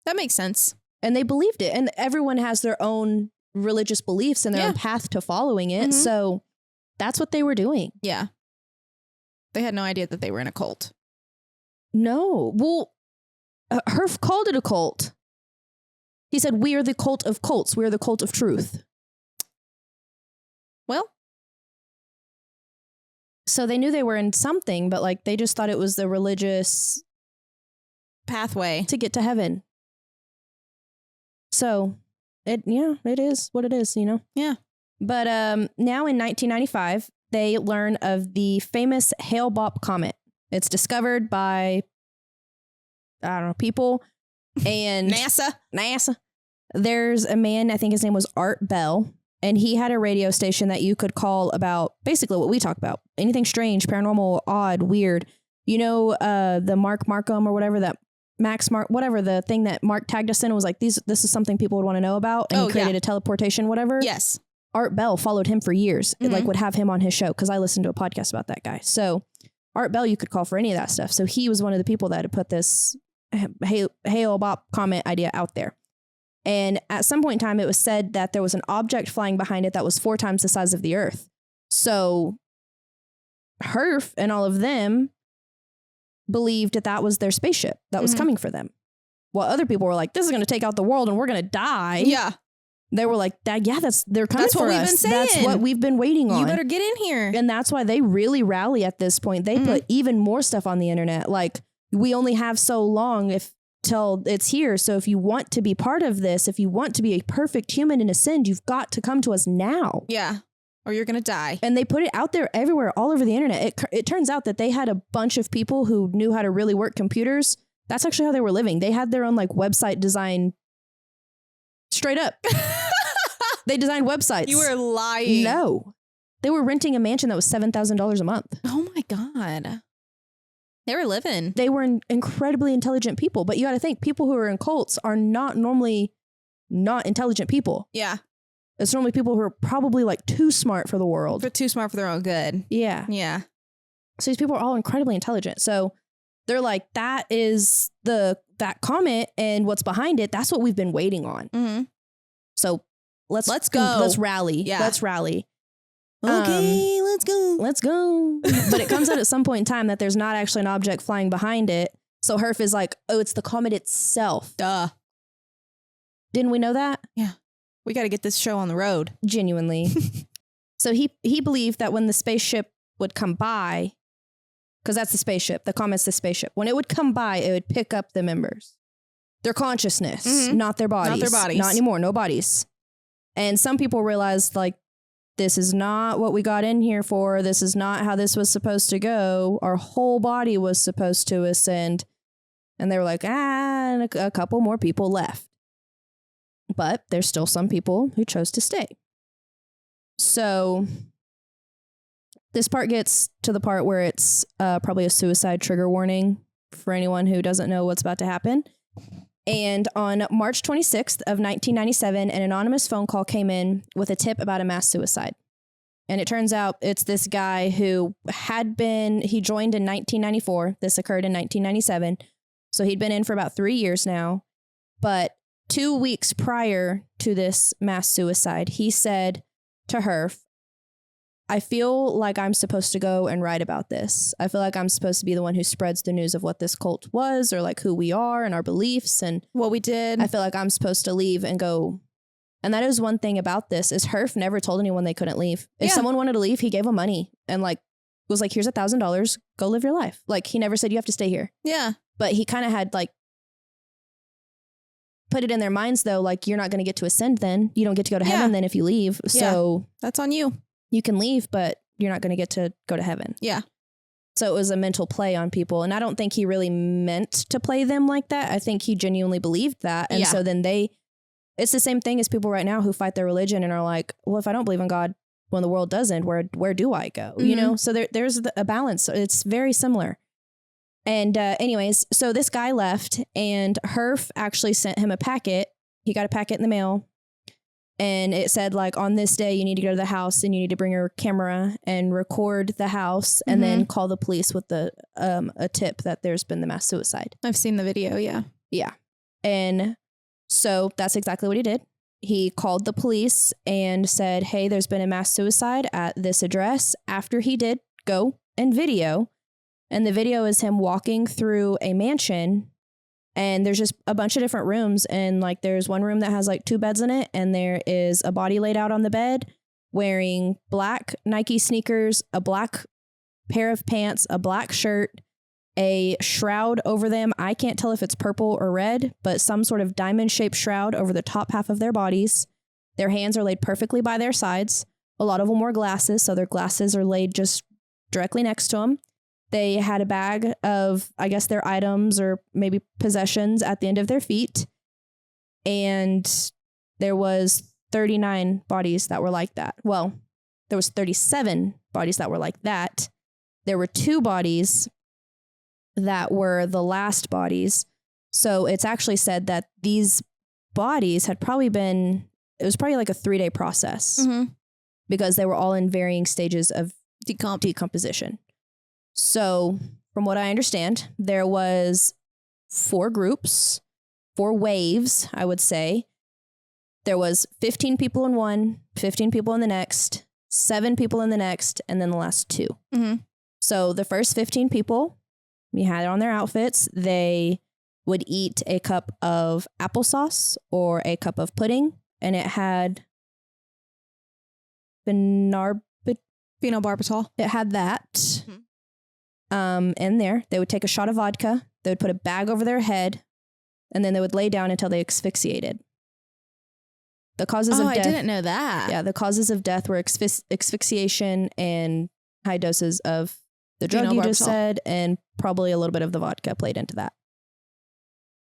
That makes sense. And they believed it. And everyone has their own religious beliefs and their own path to following it. So that's what they were doing. Yeah. They had no idea that they were in a cult. No. Well, Herf called it a cult. He said, we are the cult of cults. We are the cult of truth. Well. So they knew they were in something, but like they just thought it was the religious pathway to get to heaven. So it is what it is, you know? Yeah. But now in 1995, they learn of the famous Hale-Bopp comet. It's discovered by, I don't know, people and NASA. There's a man, I think his name was Art Bell, and he had a radio station that you could call about basically what we talk about. Anything strange, paranormal, odd, weird. You know, the Mark Markham or whatever, that Max Mark, whatever, the thing that Mark tagged us in, was like, this is something people would want to know about. And he created a teleportation, whatever. Yes. Art Bell followed him for years. It like would have him on his show because I listened to a podcast about that guy. So Art Bell, you could call for any of that stuff. So he was one of the people that had put this Hale-Bopp comet idea out there. And at some point in time, it was said that there was an object flying behind it that was 4 times the size of the Earth. So Herf and all of them believed that that was their spaceship that was coming for them. While other people were like, this is going to take out the world and we're going to die. Yeah. They were like, they're coming for us. That's what we've been saying. That's what we've been waiting on. You better get in here. And that's why they really rally at this point. They put even more stuff on the internet. Like, we only have so long till it's here. So if you want to be part of this, if you want to be a perfect human and ascend, you've got to come to us now. Yeah. Or you're going to die. And they put it out there everywhere, all over the internet. It turns out that they had a bunch of people who knew how to really work computers. That's actually how they were living. They had their own like website design. Straight up. They designed websites. You were lying. No. They were renting a mansion that was $7,000 a month. Oh my God. They were living. They were incredibly intelligent people. But you got to think, people who are in cults are not normally not intelligent people. Yeah. It's normally people who are probably like too smart for the world. They're too smart for their own good. Yeah. Yeah. So these people are all incredibly intelligent. So they're like, that is that comet and what's behind it. That's what we've been waiting on. Mm-hmm. So let's go. Let's rally. Yeah. Let's rally. Okay, let's go. Let's go. But it comes out at some point in time that there's not actually an object flying behind it. So Herf is like, oh, it's the comet itself. Duh. Didn't we know that? Yeah. We got to get this show on the road. Genuinely. So he believed that when the spaceship would come by, because that's the spaceship, the comet's the spaceship. When it would come by, it would pick up the members. Their consciousness, not their bodies. Not their bodies. Not anymore, no bodies. And some people realized, like, this is not what we got in here for. This is not how this was supposed to go. Our whole body was supposed to ascend. And they were like, and a couple more people left. But there's still some people who chose to stay. So this part gets to the part where it's probably a suicide trigger warning for anyone who doesn't know what's about to happen. And on March 26th of 1997, an anonymous phone call came in with a tip about a mass suicide. And it turns out it's this guy who he joined in 1994. This occurred in 1997. So he'd been in for about 3 years now. But 2 weeks prior to this mass suicide, he said to Herf, I feel like I'm supposed to go and write about this. I feel like I'm supposed to be the one who spreads the news of what this cult was, or like who we are and our beliefs and what we did. I feel like I'm supposed to leave and go. And that is one thing about this is Herf never told anyone they couldn't leave. If someone wanted to leave, he gave them money and like was like, here's $1,000, go live your life. Like he never said you have to stay here. Yeah. But he kind of had like put it in their minds though, like you're not going to get to ascend then. You don't get to go to heaven then if you leave. So that's on you. You can leave, but you're not going to get to go to heaven. Yeah. So it was a mental play on people. And I don't think he really meant to play them like that. I think he genuinely believed that. And so then it's the same thing as people right now who fight their religion and are like, well, if I don't believe in God, when the world doesn't, where do I go? Mm-hmm. You know? So there's a balance. It's very similar. And anyways, so this guy left and Herf actually sent him a packet. He got a packet in the mail. And it said, like, on this day, you need to go to the house and you need to bring your camera and record the house and then call the police with a tip that there's been the mass suicide. I've seen the video. Yeah. Yeah. And so that's exactly what he did. He called the police and said, hey, there's been a mass suicide at this address. After he did go and video. And the video is him walking through a mansion. And there's just a bunch of different rooms. And like, there's one room that has like 2 beds in it. And there is a body laid out on the bed wearing black Nike sneakers, a black pair of pants, a black shirt, a shroud over them. I can't tell if it's purple or red, but some sort of diamond shaped shroud over the top half of their bodies. Their hands are laid perfectly by their sides. A lot of them wore glasses. So their glasses are laid just directly next to them. They had a bag of, I guess, their items or maybe possessions at the end of their feet. And there was 39 bodies that were like that. Well, there was 37 bodies that were like that. There were 2 bodies that were the last bodies. So it's actually said that these bodies had probably been, it was probably like a 3-day process because they were all in varying stages of decomposition. So from what I understand, there was 4 groups, 4 waves, I would say. There was 15 people in one, 15 people in the next, 7 people in the next, and then the last 2. So the first 15 people, we had it on their outfits. They would eat a cup of applesauce or a cup of pudding, and it had phenobarbital. It had that in there. They would take a shot of vodka. They would put a bag over their head, and then they would lay down until they asphyxiated. The causes of death. I didn't know that. Yeah, the causes of death were asphyxiation and high doses of the drug you just said, and probably a little bit of the vodka played into that.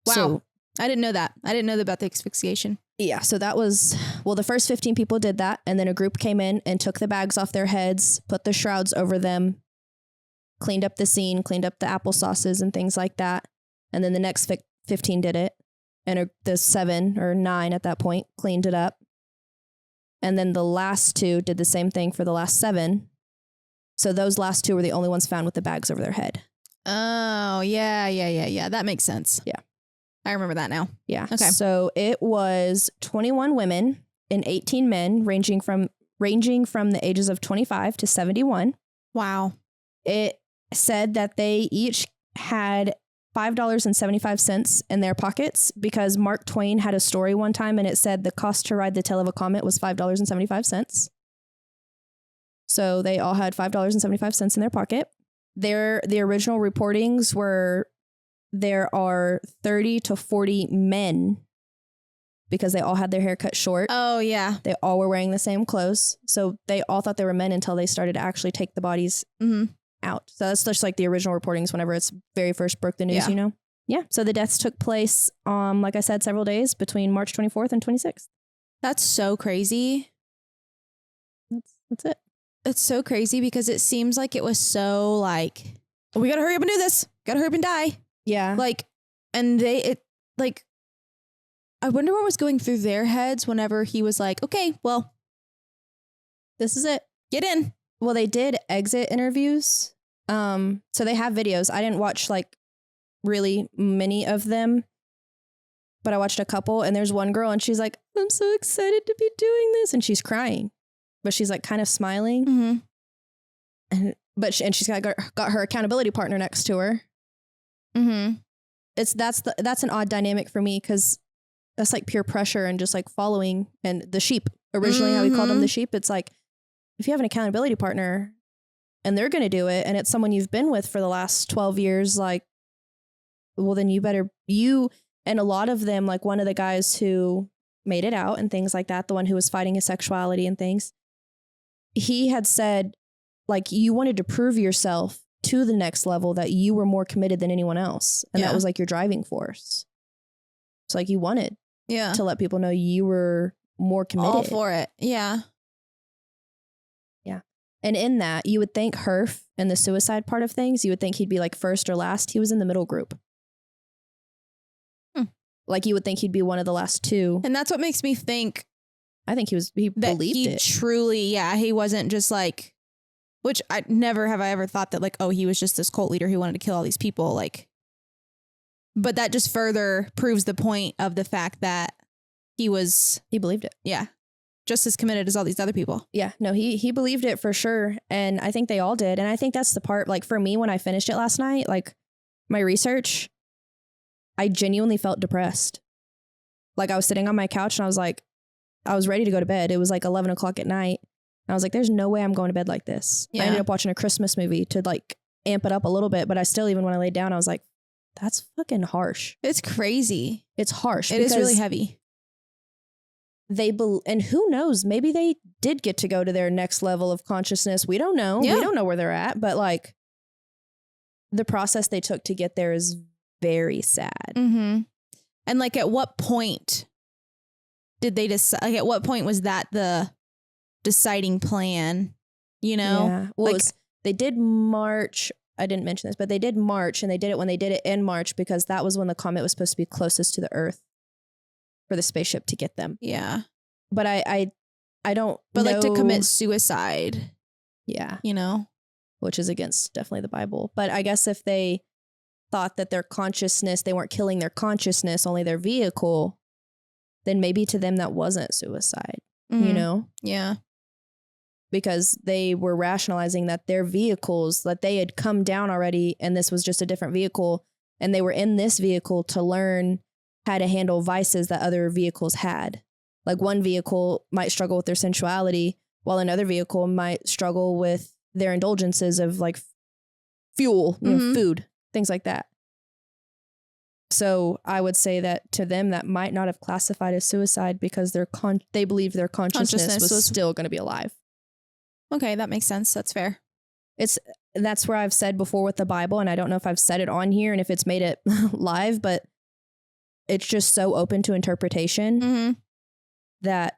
Wow. So, I didn't know that. I didn't know about the asphyxiation. Yeah, so that was, well, the first 15 people did that, and then a group came in and took the bags off their heads, put the shrouds over them, cleaned up the scene, cleaned up the applesauces and things like that, and then the next 15 did it. And the 7 or 9 at that point cleaned it up. And then the last 2 did the same thing for the last 7. So those last 2 were the only ones found with the bags over their head. Oh, yeah. That makes sense. Yeah. I remember that now. Yeah. Okay. So it was 21 women and 18 men ranging from the ages of 25 to 71. Wow. It said that they each had $5.75 in their pockets because Mark Twain had a story one time and it said the cost to ride the tail of a comet was $5.75. So they all had $5.75 in their pocket. The original reportings were there are 30 to 40 men because they all had their hair cut short. Oh, yeah. They all were wearing the same clothes. So they all thought they were men until they started to actually take the bodies out. So that's just like the original reportings whenever it's very first broke the news, you know? Yeah. So the deaths took place, like I said, several days between March 24th and 26th. That's so crazy. That's it. It's so crazy because it seems like it was so like, oh, we got to hurry up and do this. Got to hurry up and die. Yeah. Like, and I wonder what was going through their heads whenever he was like, okay, well, this is it. Get in. Well, they did exit interviews. So they have videos. I didn't watch like really many of them, but I watched a couple, and there's one girl and she's like, I'm so excited to be doing this. And she's crying, but she's like kind of smiling. And she's got her accountability partner next to her. That's an odd dynamic for me because that's like peer pressure and just like following, and the sheep originally how we called them the sheep. It's like, if you have an accountability partner and they're going to do it and it's someone you've been with for the last 12 years, like, well, then you and a lot of them, like one of the guys who made it out and things like that, the one who was fighting his sexuality and things, he had said, like, you wanted to prove yourself to the next level that you were more committed than anyone else. And that was like your driving force. It's like you wanted to let people know you were more committed. All for it. Yeah. Yeah. And in that, you would think Herf and the suicide part of things, you would think he'd be like first or last. He was in the middle group. Like you would think he'd be one of the last 2. And that's what makes me think. I think he believed it. Truly, he wasn't just like, which I ever thought that like, oh, he was just this cult leader who wanted to kill all these people. Like, but that just further proves the point of the fact that he believed it. Yeah. Just as committed as all these other people. Yeah, no, he believed it for sure. And I think they all did. And I think that's the part, like for me, when I finished it last night, like my research, I genuinely felt depressed. Like I was sitting on my couch and I was like, I was ready to go to bed. It was like 11 o'clock at night. And I was like, there's no way I'm going to bed like this. Yeah. I ended up watching a Christmas movie to like amp it up a little bit. But I still, even when I laid down, I was like, that's fucking harsh. It's crazy. It's harsh. It is really heavy. And who knows, maybe they did get to go to their next level of consciousness. We don't know. Yeah. We don't know where they're at, but like the process they took to get there is very sad. And like, at what point did they decide? Like, at what point was that the deciding plan? You know, Well, like, they did march I didn't mention this, but they did March, and they did it when they did it in March because that was when the comet was supposed to be closest to the Earth for the spaceship to get them. Yeah. But I don't But know, like to commit suicide. Yeah. You know? Which is against definitely the Bible. But I guess if they thought that their consciousness, they weren't killing their consciousness, only their vehicle, then maybe to them that wasn't suicide, you know? Yeah. Because they were rationalizing that their vehicles, that they had come down already and this was just a different vehicle. And they were in this vehicle to learn how to handle vices that other vehicles had. Like one vehicle might struggle with their sensuality, while another vehicle might struggle with their indulgences of like fuel, you know, food, things like that. So I would say that to them that might not have classified as suicide because they believed their consciousness was still going to be alive. Okay, that makes sense. That's fair. That's where I've said before with the Bible, and I don't know if I've said it on here and if it's made it live, but it's just so open to interpretation that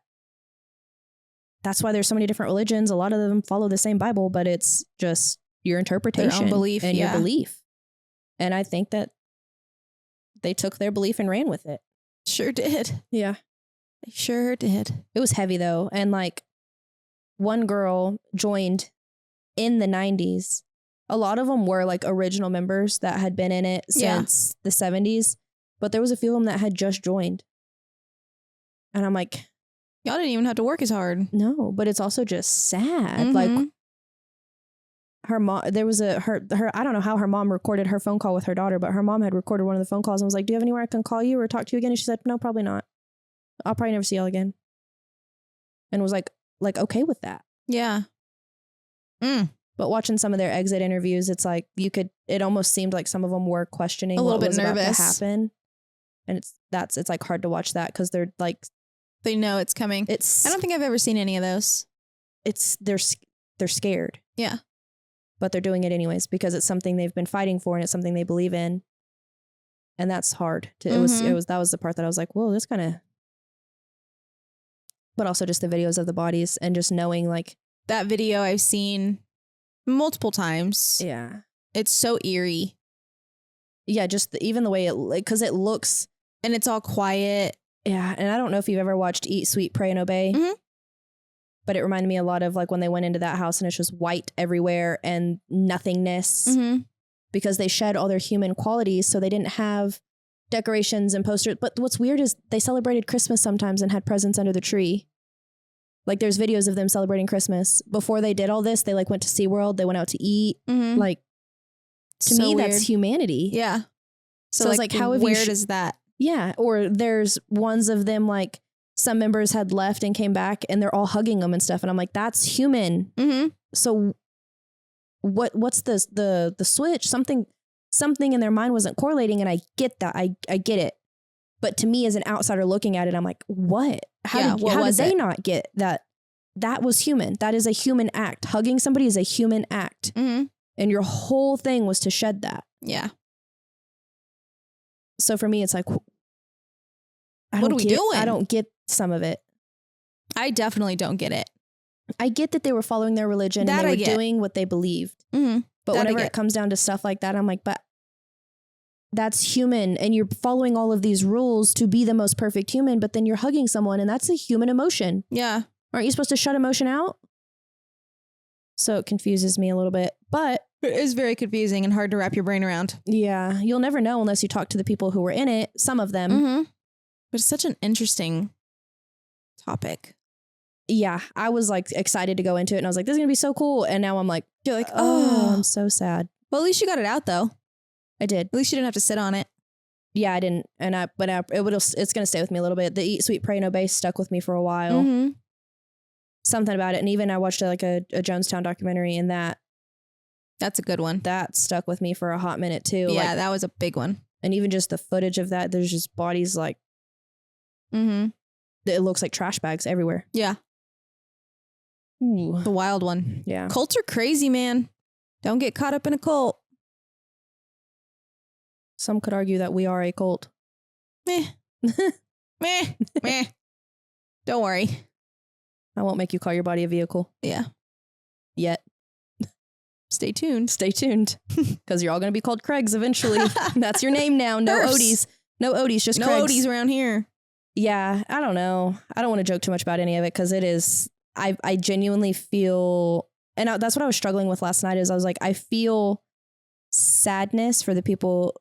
that's why there's so many different religions. A lot of them follow the same Bible, but it's just your interpretation, their own belief, and your belief. And I think that they took their belief and ran with it. Sure did. Yeah. They sure did. It was heavy though. And like one girl joined in the 90s. A lot of them were like original members that had been in it since the 70s, but there was a few of them that had just joined. And I'm like, y'all didn't even have to work as hard. No, but it's also just sad. Like her mom, there was her, I don't know how her mom recorded her phone call with her daughter, but her mom had recorded one of the phone calls and was like, do you have anywhere I can call you or talk to you again? And she said, no, probably not. I'll probably never see y'all again. And was like okay with that. Yeah. But watching some of their exit interviews, it's like it almost seemed like some of them were questioning a little what bit was nervous about to happen. And it's like hard to watch that because they're like, they know it's coming. I don't think I've ever seen any of those. They're scared. Yeah. But they're doing it anyways because it's something they've been fighting for and it's something they believe in. And that's hard. That was the part that I was like, whoa, this kind of, but also just the videos of the bodies and just knowing like that video I've seen multiple times. Yeah. It's so eerie. Yeah. Just even the way cause it looks, and it's all quiet. Yeah. And I don't know if you've ever watched Eat, Sweet, Pray and Obey, but it reminded me a lot of like when they went into that house and it's just white everywhere and nothingness because they shed all their human qualities. So they didn't have decorations and posters. But what's weird is they celebrated Christmas sometimes and had presents under the tree. Like there's videos of them celebrating Christmas. Before they did all this, they like went to SeaWorld. They went out to eat. Like to me, weird. That's humanity. Yeah. So it's like how weird is that? Yeah. Or there's ones of them like some members had left and came back and they're all hugging them and stuff. And I'm like, that's human. So what's the switch? Something in their mind wasn't correlating. And I get that. I get it. But to me as an outsider looking at it, I'm like, what? How did they not get that? That was human. That is a human act. Hugging somebody is a human act. And your whole thing was to shed that. Yeah. So for me, it's like, what are we doing? I don't get some of it. I definitely don't get it. I get that they were following their religion and they were doing what they believed. But whenever it comes down to stuff like that, I'm like, but that's human. And you're following all of these rules to be the most perfect human, but then you're hugging someone and that's a human emotion. Yeah. Aren't you supposed to shut emotion out? So it confuses me a little bit, but it is very confusing and hard to wrap your brain around. Yeah. You'll never know unless you talk to the people who were in it. Some of them. But it's such an interesting topic. Yeah. I was like excited to go into it and I was like, this is going to be so cool. And now I'm like, you're like, oh, I'm so sad. Well, at least you got it out though. I did. At least you didn't have to sit on it. Yeah, I didn't. And it's going to stay with me a little bit. The Eat, Sweet, Pray and Obey stuck with me for a while. Something about it. And even I watched a Jonestown documentary and that's a good one. That stuck with me for a hot minute too. Yeah, that was a big one. And even just the footage of that, there's just bodies like, it looks like trash bags everywhere. Yeah. Ooh. The wild one. Yeah. Cults are crazy, man. Don't get caught up in a cult. Some could argue that we are a cult. Meh. Meh. Don't worry. I won't make you call your body a vehicle. Yeah. Yet. Stay tuned. Stay tuned. Because you're all going to be called Craigs eventually. That's your name now. No Perfs. Odies. No Odies, just No Craigs. Odies around here. Yeah, I don't know. I don't want to joke too much about any of it because it is, I genuinely feel, and that's what I was struggling with last night is I was like, I feel sadness for the people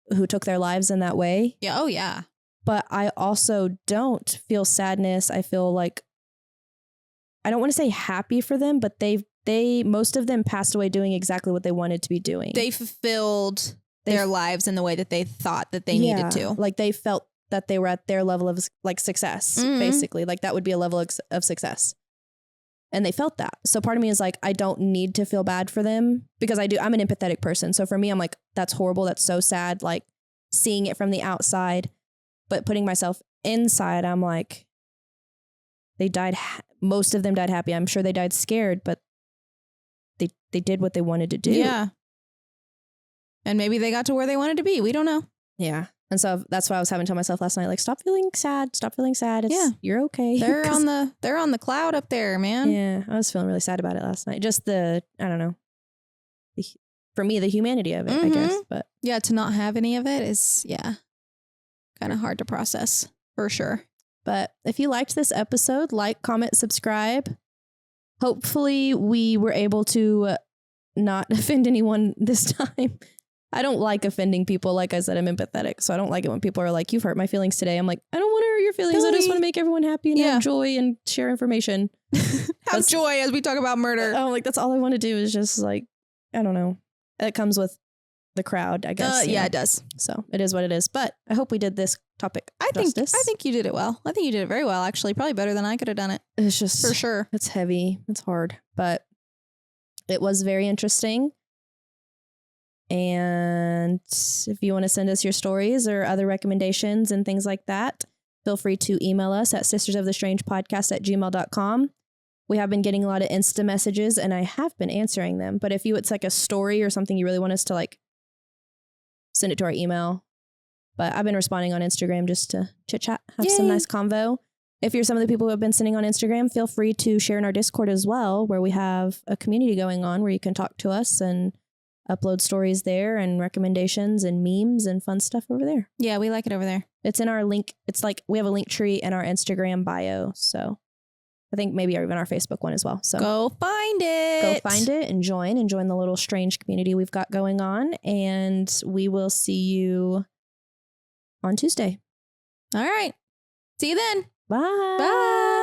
who took their lives in that way. Yeah. Oh, yeah. But I also don't feel sadness. I feel like, I don't want to say happy for them, but most of them passed away doing exactly what they wanted to be doing. They fulfilled their lives in the way that they thought that they needed to. Like they felt that they were at their level of like success, basically. Like that would be a level of success. And they felt that. So part of me is like, I don't need to feel bad for them because I'm an empathetic person. So for me, I'm like, that's horrible. That's so sad. Like seeing it from the outside, but putting myself inside, I'm like, they died. Most of them died happy. I'm sure they died scared, but they did what they wanted to do. Yeah. And maybe they got to where they wanted to be. We don't know. Yeah. And so that's why I was having to tell myself last night, like, stop feeling sad. Stop feeling sad. You're okay. They're on the cloud up there, man. Yeah. I was feeling really sad about it last night. Just I don't know. For me, the humanity of it, I guess. But yeah, to not have any of it is, kind of hard to process for sure. But if you liked this episode, like, comment, subscribe. Hopefully we were able to not offend anyone this time. I don't like offending people. Like I said, I'm empathetic. So I don't like it when people are like, you've hurt my feelings today. I'm like, I don't want to hurt your feelings. I just want to make everyone happy and have joy and share information. Have joy as we talk about murder. Oh, like that's all I want to do is just like, I don't know. It comes with the crowd, I guess. Yeah, it does. So it is what it is. But I hope we did this topic justice. I think you did it well. I think you did it very well, actually. Probably better than I could have done it. It's just for sure. It's heavy. It's hard, but it was very interesting. And if you want to send us your stories or other recommendations and things like that, feel free to email us at sistersofthestrangepodcast@gmail.com. We have been getting a lot of Insta messages and I have been answering them. But if it's like a story or something you really want us to like, send it to our email. But I've been responding on Instagram just to chit chat, have some nice convo. If you're some of the people who have been sending on Instagram, feel free to share in our Discord as well, where we have a community going on where you can talk to us and upload stories there and recommendations and memes and fun stuff over there. Yeah, we like it over there. It's in our link. It's like we have a link tree in our Instagram bio. So I think maybe even our Facebook one as well. So go find it. And join the little strange community we've got going on. And we will see you on Tuesday. All right. See you then. Bye. Bye.